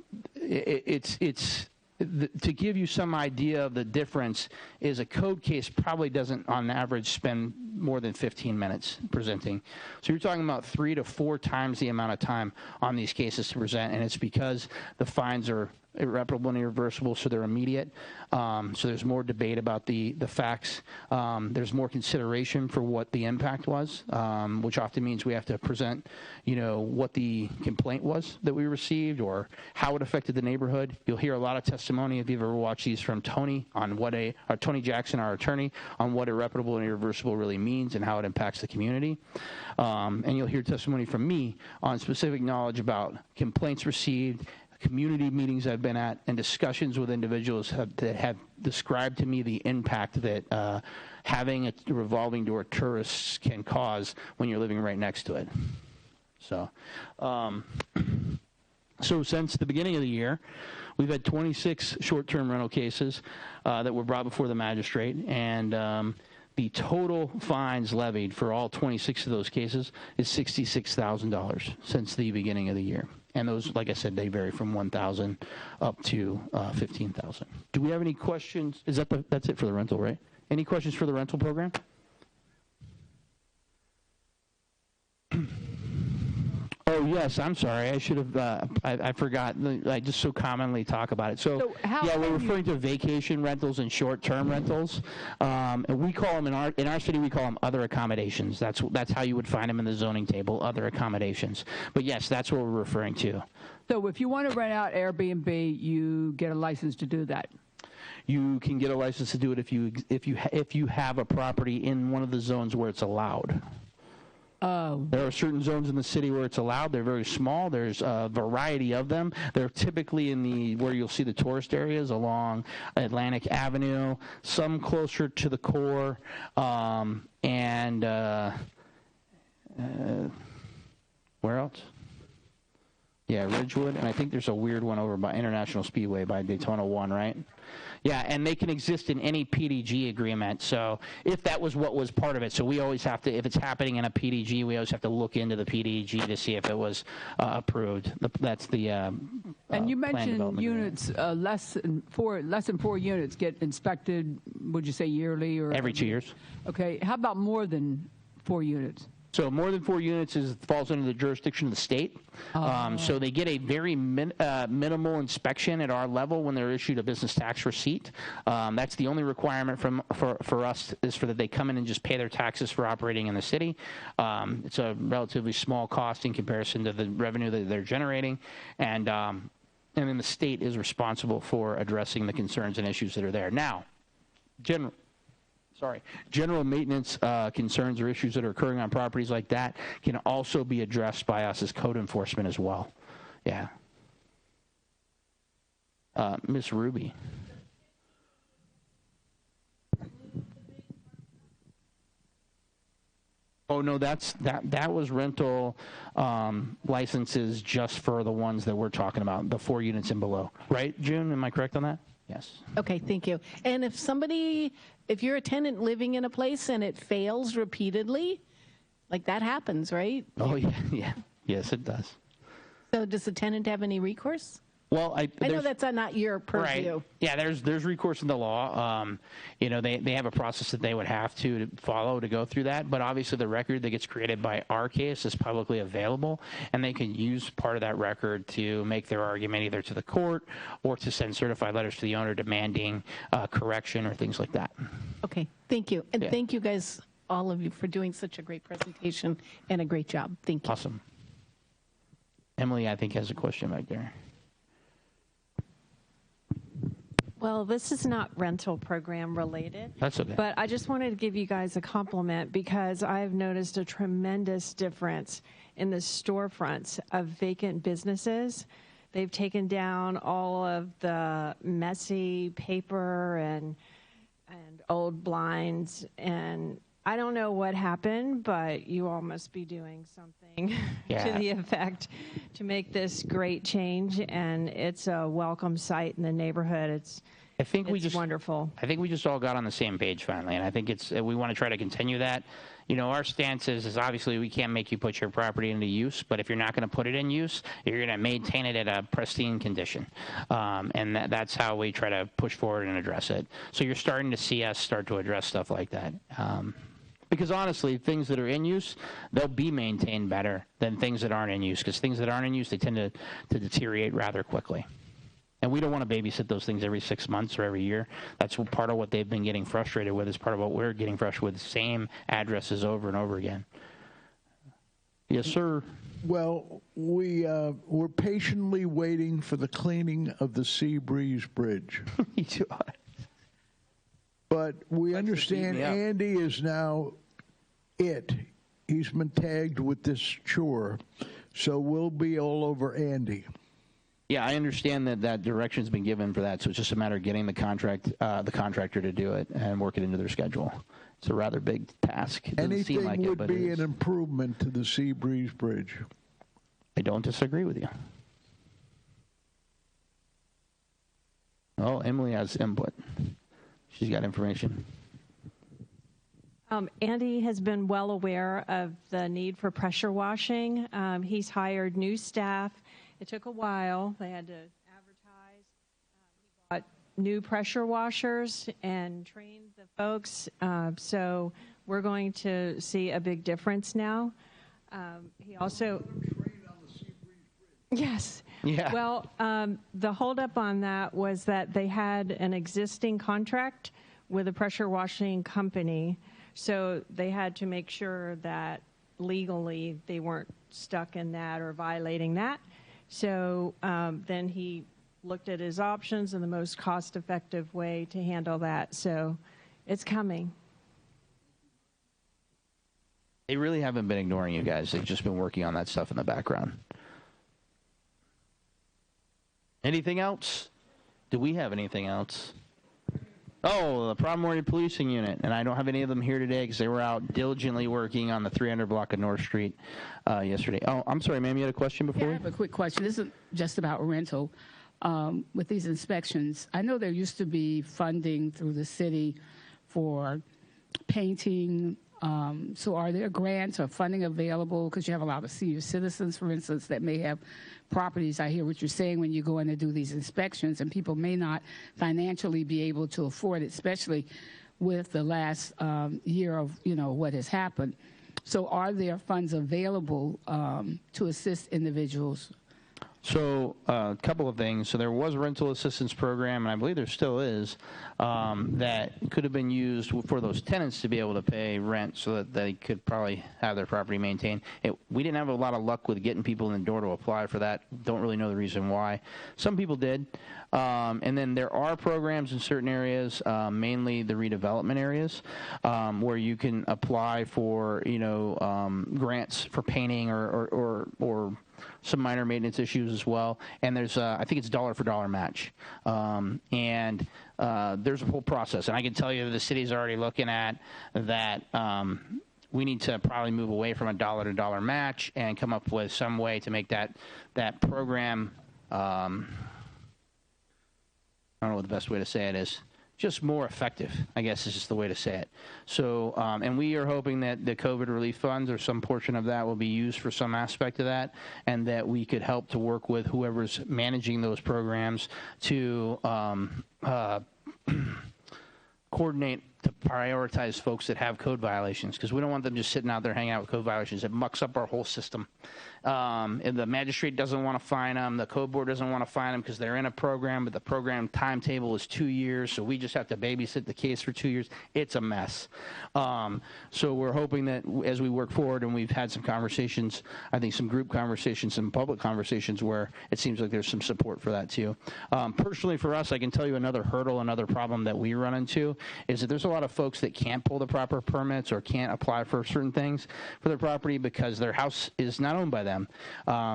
give you some idea of the difference, is a code case probably doesn't on average spend more than 15 minutes presenting. So you're talking about 3 to 4 times the amount of time on these cases to present, and it's because the fines are irreparable and irreversible, so they're immediate. So there's more debate about the facts. There's more consideration for what the impact was, which often means we have to present, what the complaint was that we received or how it affected the neighborhood. You'll hear a lot of testimony, if you've ever watched these, from Tony on Tony Jackson, our attorney, on what irreparable and irreversible really means and how it impacts the community. And you'll hear testimony from me on specific knowledge about complaints received, community meetings I've been at, and discussions with individuals that have described to me the impact that having a revolving door tourists can cause when you're living right next to it. So since the beginning of the year, we've had 26 short-term rental cases that were brought before the magistrate, and the total fines levied for all 26 of those cases is $66,000 since the beginning of the year. And those, like I said, they vary from $1,000 up to $15,000. Do we have any questions? That's it for the rental, right? Any questions for the rental program? Oh, yes, I'm sorry. I should have, I forgot. I just so commonly talk about it. So yeah, we're referring to vacation rentals and short-term rentals. And we call them, in our city, we call them other accommodations. That's how you would find them in the zoning table, other accommodations. But yes, that's what we're referring to. So if you want to rent out Airbnb, you get a license to do that. You can get a license to do it if you have a property in one of the zones where it's allowed. Oh. There are certain zones in the city where it's allowed. They're very small. There's a variety of them. They're typically in where you'll see the tourist areas along Atlantic Avenue, some closer to the core, and where else? Yeah, Ridgewood, and I think there's a weird one over by International Speedway by Daytona 1, right? Yeah, and they can exist in any PDG agreement. So if that was what was part of it, so we always have to, if it's happening in a PDG, we always have to look into the PDG to see if it was approved. That's the And you mentioned units less than 4 units get inspected. Would you say yearly or every 2 years? Okay. How about more than 4 units? So more than 4 units falls under the jurisdiction of the state. So they get a very minimal inspection at our level when they're issued a business tax receipt. That's the only requirement for us is for that they come in and just pay their taxes for operating in the city. It's a relatively small cost in comparison to the revenue that they're generating. And then the state is responsible for addressing the concerns and issues that are there. Now, general maintenance concerns or issues that are occurring on properties like that can also be addressed by us as code enforcement as well. Yeah. Ms. Ruby. Oh no, that was rental licenses just for the ones that we're talking about, the 4 units and below. Right, June? Am I correct on that? Yes. Okay, thank you. And if you're a tenant living in a place and it fails repeatedly, like that happens, right? Oh, yeah. Yes, it does. So does the tenant have any recourse? Well, I know that's not your purview. Right. Yeah, there's recourse in the law. They have a process that they would have to follow to go through that. But obviously, the record that gets created by our case is publicly available, and they can use part of that record to make their argument either to the court or to send certified letters to the owner demanding correction or things like that. Okay, thank you, and thank you guys, all of you, for doing such a great presentation and a great job. Thank you. Awesome. Emily, I think, has a question back there. Well, this is not rental program related. That's okay. But I just wanted to give you guys a compliment because I've noticed a tremendous difference in the storefronts of vacant businesses. They've taken down all of the messy paper and old blinds, and I don't know what happened, but you all must be doing something to the effect to make this great change, and it's a welcome sight in the neighborhood. It's wonderful. I think we just all got on the same page finally, and I think we want to try to continue that. Our stance is obviously we can't make you put your property into use, but if you're not going to put it in use, you're going to maintain it at a pristine condition. And that's how we try to push forward and address it. So you're starting to see us start to address stuff like that. Because honestly, things that are in use, they'll be maintained better than things that aren't in use, because things that aren't in use, they tend to deteriorate rather quickly. And we don't want to babysit those things every 6 months or every year. That's part of what they've been getting frustrated with, is part of what we're getting frustrated with, same addresses over and over again. Yes, sir. Well, we're patiently waiting for the cleaning of the Seabreeze Bridge. But we understand Andy is now he's been tagged with this chore, so we'll be all over Andy. Yeah, I understand that direction's been given for that, so it's just a matter of getting the contractor to do it and work it into their schedule. It's a rather big task. It doesn't seem like Anything it, but would be it is. an improvement to the Seabreeze Bridge. I don't disagree with you. Oh, Emily has input. She's got information. Andy has been well aware of the need for pressure washing. He's hired new staff. It took a while. They had to advertise. He bought new pressure washers and trained the folks. So we're going to see a big difference now. He also... Yes. Yeah. Well, the holdup on that was that they had an existing contract with a pressure washing company, so they had to make sure that legally they weren't stuck in that or violating that. So then he looked at his options and the most cost-effective way to handle that. So it's coming. They really haven't been ignoring you guys. They've just been working on that stuff in the background. Anything else? Do we have anything else? Oh, the Primary Policing Unit, and I don't have any of them here today because they were out diligently working on the 300 block of North Street yesterday. Oh, I'm sorry, ma'am, you had a question before? Yeah, I have a quick question. This is just about rental. With these inspections, I know there used to be funding through the city for painting. So are there grants or funding available? Because you have a lot of senior citizens, for instance, that may have properties. I hear what you're saying when you go in to do these inspections, and people may not financially be able to afford it, especially with the last year of, what has happened. So are there funds available to assist individuals? So a couple of things. So there was a rental assistance program, and I believe there still is, that could have been used for those tenants to be able to pay rent so that they could probably have their property maintained. We didn't have a lot of luck with getting people in the door to apply for that. Don't really know the reason why. Some people did. And then there are programs in certain areas, mainly the redevelopment areas, where you can apply for, grants for painting or some minor maintenance issues as well. And there's, I think it's dollar for dollar match. And there's a whole process. And I can tell you that the city's already looking at that. We need to probably move away from a dollar to dollar match and come up with some way to make that program, I don't know what the best way to say it is, just more effective, I guess is just the way to say it. So, and we are hoping that the COVID relief funds or some portion of that will be used for some aspect of that, and that we could help to work with whoever's managing those programs to coordinate to prioritize folks that have code violations, because we don't want them just sitting out there hanging out with code violations. It mucks up our whole system. And the magistrate doesn't want to fine them. The code board doesn't want to fine them because they're in a program, but the program timetable is 2 years, so we just have to babysit the case for 2 years. It's a mess. So we're hoping that as we work forward, and we've had some conversations, I think some group conversations, some public conversations where it seems like there's some support for that too. Personally for us, I can tell you another hurdle, another problem that we run into is that there's a lot of folks that can't pull the proper permits or can't apply for certain things for their property because their house is not owned by them.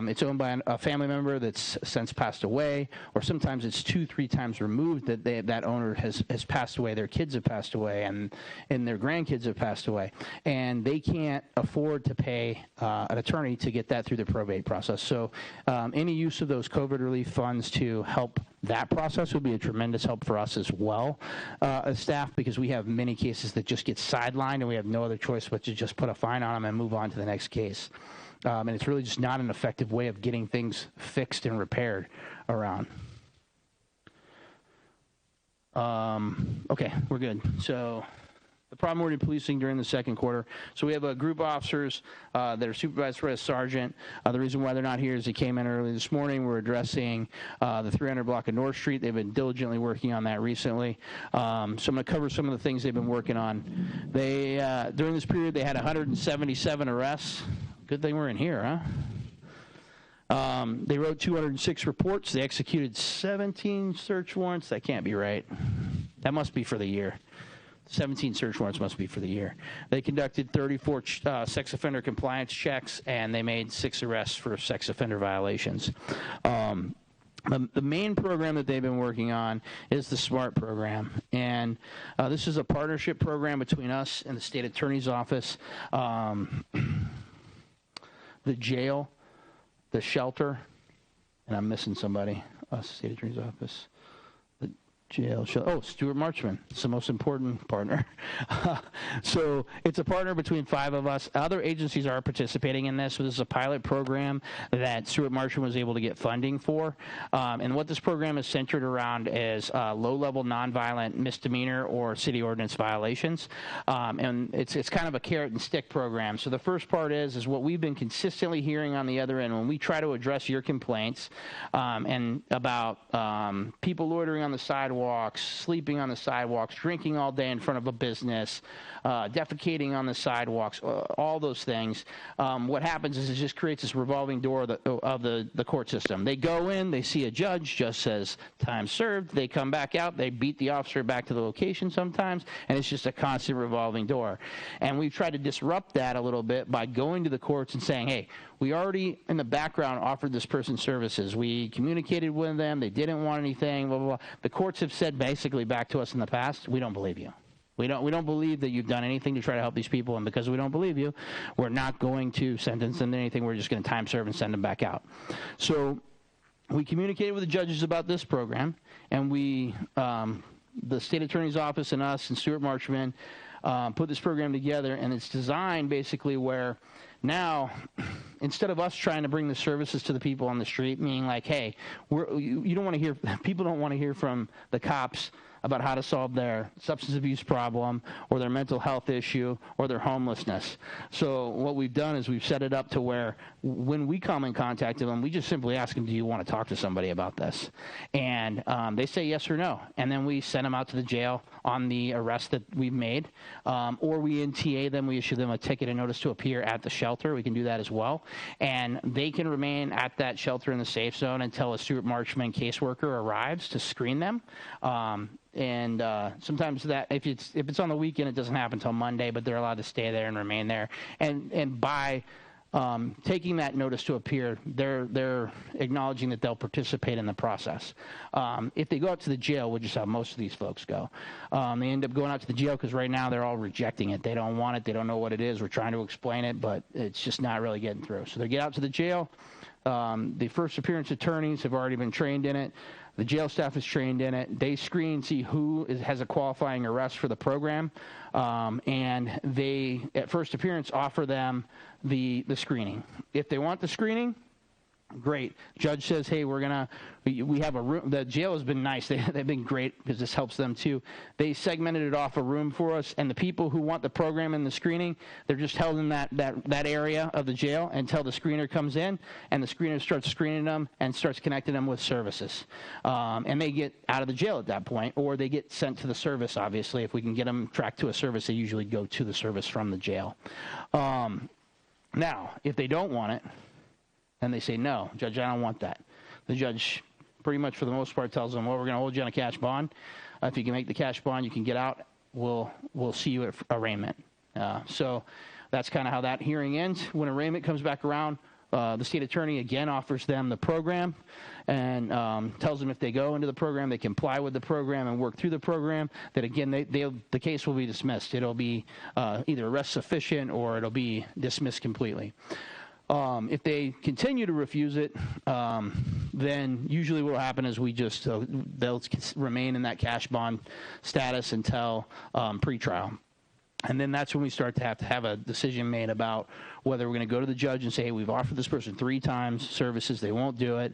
It's owned by a family member that's since passed away, or sometimes it's 2-3 times removed that that owner has passed away. Their kids have passed away, and their grandkids have passed away, and they can't afford to pay an attorney to get that through the probate process. So any use of those COVID relief funds to help that process would be a tremendous help for us as well as staff, because we have many cases that just get sidelined and we have no other choice but to just put a fine on them and move on to the next case. And it's really just not an effective way of getting things fixed and repaired around. Okay, we're good. So the primary policing during the second quarter. So we have a group of officers that are supervised by a sergeant. The reason why they're not here is they came in early this morning. We're addressing the 300 block of North Street. They've been diligently working on that recently. So I'm going to cover some of the things they've been working on. They during this period, they had 177 arrests. Good thing we're in here, huh? They wrote 206 reports. They executed 17 search warrants. That can't be right. That must be for the year. 17 search warrants must be for the year. They conducted 34 sex offender compliance checks, and they made 6 arrests for sex offender violations. The main program that they've been working on is the SMART program, and this is a partnership program between us and the state attorney's office, the jail, the shelter, and I'm missing somebody, state attorney's office. Jail. Oh, Stuart Marchman. It's the most important partner. So it's a partner between 5 of us. Other agencies are participating in this. So this is a pilot program that Stuart Marchman was able to get funding for. And what this program is centered around is low-level nonviolent misdemeanor or city ordinance violations. And it's kind of a carrot and stick program. So the first part is what we've been consistently hearing on the other end when we try to address your complaints and about people loitering on the sidewalks, sleeping on the sidewalks, drinking all day in front of a business, defecating on the sidewalks, all those things. What happens is it just creates this revolving door of the court system. They go in, they see a judge, just says time served, they come back out, they beat the officer back to the location sometimes, and it's just a constant revolving door. And we've tried to disrupt that a little bit by going to the courts and saying, hey, we already in the background offered this person services. We communicated with them. They didn't want anything, blah, blah, blah. The courts have said basically back to us in the past, we don't believe you. We don't believe that you've done anything to try to help these people, and because we don't believe you, we're not going to sentence them to anything. We're just going to time serve and send them back out. So we communicated with the judges about this program, and we, the state attorney's office and us and Stuart Marchman, put this program together, and it's designed basically where now, instead of us trying to bring the services to the people on the street, meaning like, hey, you don't want to hear, people don't want to hear from the cops about how to solve their substance abuse problem or their mental health issue or their homelessness. So what we've done is we've set it up to where when we come in contact with them, we just simply ask them, do you want to talk to somebody about this? And they say yes or no. And then we send them out to the jail on the arrest that we've made. Or we NTA them, we issue them a ticket and notice to appear at the shelter. We can do that as well. And they can remain at that shelter in the safe zone until a Stuart Marchman caseworker arrives to screen them. And sometimes that if it's on the weekend, it doesn't happen until Monday, but they're allowed to stay there and remain there. And by taking that notice to appear, they're acknowledging that they'll participate in the process. If they go out to the jail, which is how most of these folks go, they end up going out to the jail because right now they're all rejecting it. They don't want it. They don't know what it is. We're trying to explain it, but it's just not really getting through. So they get out to the jail. The first appearance attorneys have already been trained in it. The jail staff is trained in it. They screen, see who has a qualifying arrest for the program, and they, at first appearance, offer them the screening. If they want the screening, great. Judge says, hey, we have a room. The jail has been nice. They've been great because this helps them too. They segmented it off a room for us, and the people who want the program and the screening, they're just held in that area of the jail until the screener comes in, and the screener starts screening them and starts connecting them with services. And they get out of the jail at that point, or they get sent to the service, obviously. If we can get them tracked to a service, they usually go to the service from the jail. Now, if they don't want it, and they say, no, Judge, I don't want that. The judge pretty much for the most part tells them, well, we're going to hold you on a cash bond. If you can make the cash bond, you can get out. We'll see you at arraignment. So that's kind of how that hearing ends. When arraignment comes back around, the state attorney again offers them the program and tells them if they go into the program, they comply with the program and work through the program, that again, the case will be dismissed. It'll be either arrest sufficient or it'll be dismissed completely. If they continue to refuse it, then usually what will happen is they'll remain in that cash bond status until pretrial. And then that's when we start to have a decision made about whether we're going to go to the judge and say, hey, we've offered this person 3 times services, they won't do it.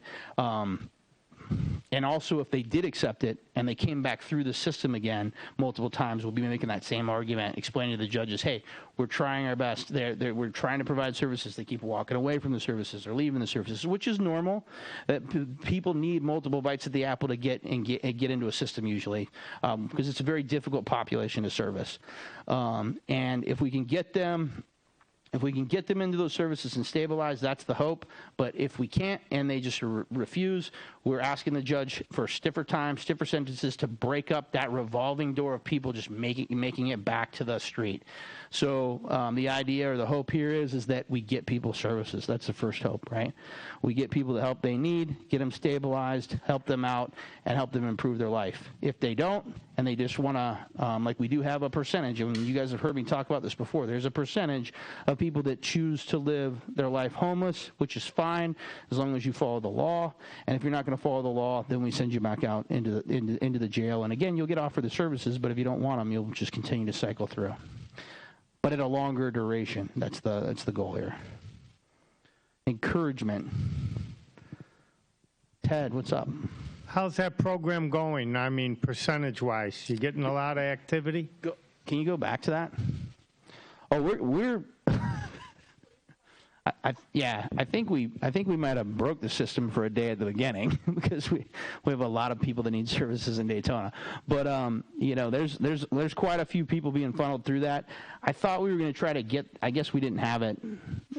And also, if they did accept it and they came back through the system again multiple times, we'll be making that same argument, explaining to the judges, hey, we're trying our best. We're trying to provide services. They keep walking away from the services or leaving the services, which is normal. That people need multiple bites at the apple to get into a system usually, because it's a very difficult population to service. And if we can get them into those services and stabilize, that's the hope. But if we can't and they just refuse, we're asking the judge for stiffer time, stiffer sentences to break up that revolving door of people just making it back to the street. So the idea or the hope here is that we get people services. That's the first hope, right? We get people the help they need, get them stabilized, help them out, and help them improve their life. If they don't, and they just want to, like we do have a percentage, and you guys have heard me talk about this before, there's a percentage of people that choose to live their life homeless, which is fine as long as you follow the law. And if you're not going to follow the law, then we send you back out into the jail. And again, you'll get offered the services, but if you don't want them, you'll just continue to cycle through. But at a longer duration. That's the goal here. Encouragement. Ted, what's up? How's that program going? I mean, percentage-wise, you getting a lot of activity? Can you go back to that? Oh, we're I think we might have broke the system for a day at the beginning because we have a lot of people that need services in Daytona. But there's quite a few people being funneled through that. I thought we were going to try to get. I guess we didn't have it.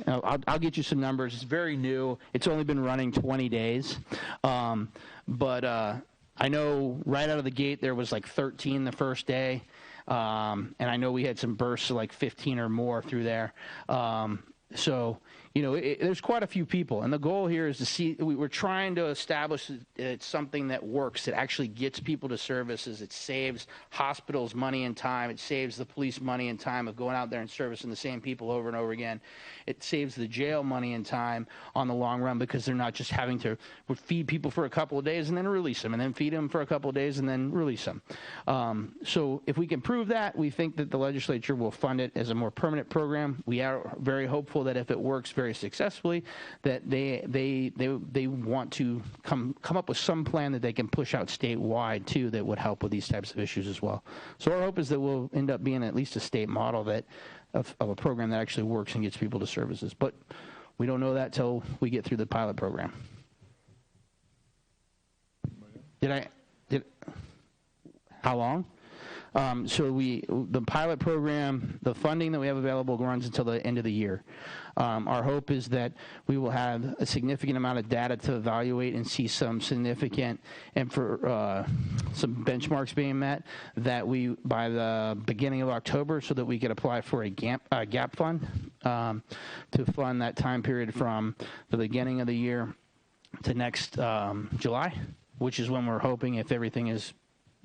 I'll get you some numbers. It's very new. It's only been running 20 days. But I know right out of the gate there was like 13 the first day, and I know we had some bursts of like 15 or more through there. So, you know, there's quite a few people, and the goal here is to see, we're trying to establish it's something that works, that actually gets people to services. It saves hospitals money and time. It saves the police money and time of going out there and servicing the same people over and over again. It saves the jail money and time on the long run, because they're not just having to feed people for a couple of days and then release them, and then feed them for a couple of days and then release them. So if we can prove that, we think that the legislature will fund it as a more permanent program. We are very hopeful that if it works very successfully, that they want to come up with some plan that they can push out statewide too, that would help with these types of issues as well. So our hope is that we'll end up being at least a state model that of a program that actually works and gets people to services. But we don't know that till we get through the pilot program. How long? So the pilot program, the funding that we have available runs until the end of the year. Our hope is that we will have a significant amount of data to evaluate and see some significant and for some benchmarks being met, that we by the beginning of October, so that we could apply for a gap fund to fund that time period from the beginning of the year to next July, which is when we're hoping, if everything is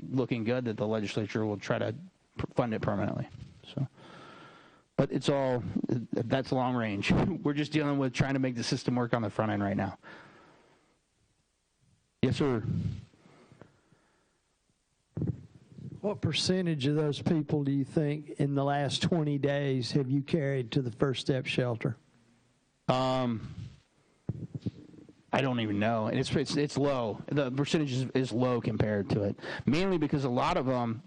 looking good, that the legislature will try to fund it permanently. So, but it's all, that's long range. We're just dealing with trying to make the system work on the front end right now. Yes, sir. What percentage of those people do you think in the last 20 days have you carried to the First Step shelter? I don't even know. It's low. The percentage is low compared to it, mainly because a lot of them,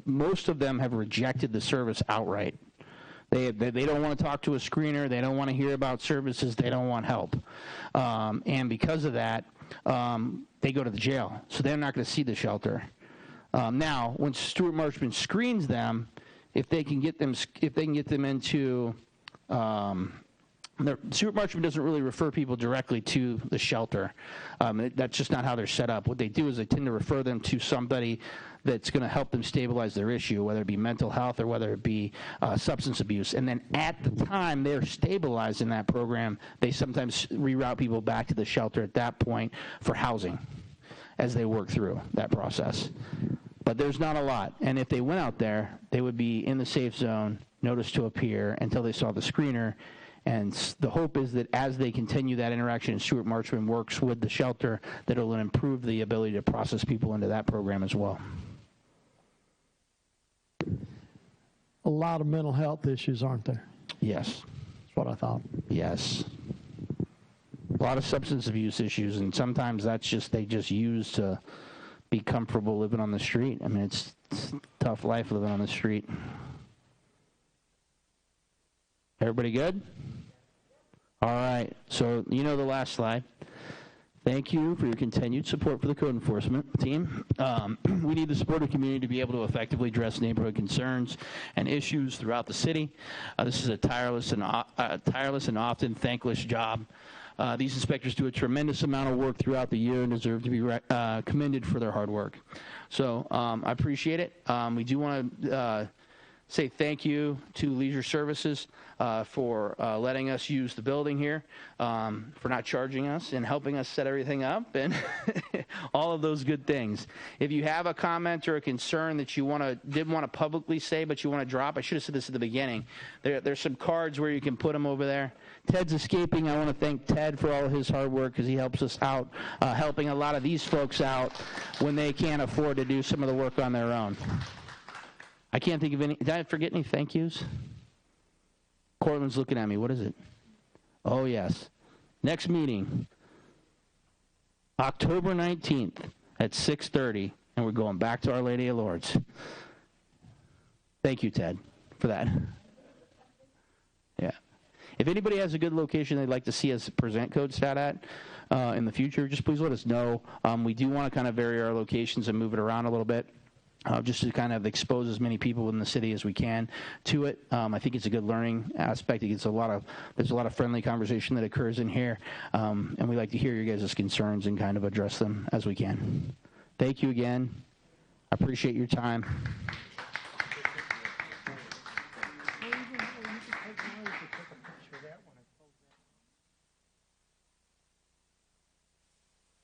most of them have rejected the service outright. They don't want to talk to a screener. They don't want to hear about services. They don't want help, and because of that, they go to the jail. So they're not going to see the shelter. Now, when Stuart Marchman screens them, if they can get them into Stuart Marchman doesn't really refer people directly to the shelter. That's just not how they're set up. What they do is they tend to refer them to somebody that's going to help them stabilize their issue, whether it be mental health or whether it be substance abuse. And then at the time they're stabilized in that program, they sometimes reroute people back to the shelter at that point for housing as they work through that process. But there's not a lot. And if they went out there, they would be in the safe zone, notice to appear, until they saw the screener. And the hope is that as they continue that interaction and Stuart Marchman works with the shelter, that it will improve the ability to process people into that program as well. A lot of mental health issues, aren't there? Yes. That's what I thought. Yes. A lot of substance abuse issues, and sometimes that's just, they just use to be comfortable living on the street. I mean, it's a tough life living on the street. Everybody good? All right. So you know the last slide. Thank you for your continued support for the code enforcement team. We need the support of the community to be able to effectively address neighborhood concerns and issues throughout the city. This is a tireless and often thankless job. These inspectors do a tremendous amount of work throughout the year and deserve to be commended for their hard work. So I appreciate it. We do want to say thank you to Leisure Services for letting us use the building here, for not charging us and helping us set everything up, and all of those good things. If you have a comment or a concern that you didn't want to publicly say but you want to drop, I should have said this at the beginning. There's some cards where you can put them over there. Ted's escaping. I want to thank Ted for all of his hard work, because he helps us out, helping a lot of these folks out when they can't afford to do some of the work on their own. I can't think of any. Did I forget any thank yous? Cortland's looking at me. What is it? Oh, yes. Next meeting, October 19th at 6:30, and we're going back to Our Lady of Lourdes. Thank you, Ted, for that. Yeah. If anybody has a good location they'd like to see us present CodeStat at in the future, just please let us know. We do want to kind of vary our locations and move it around a little bit. Just to kind of expose as many people in the city as we can to it. I think it's a good learning aspect. There's a lot of friendly conversation that occurs in here, and we like to hear your guys' concerns and kind of address them as we can. Thank you again. I appreciate your time.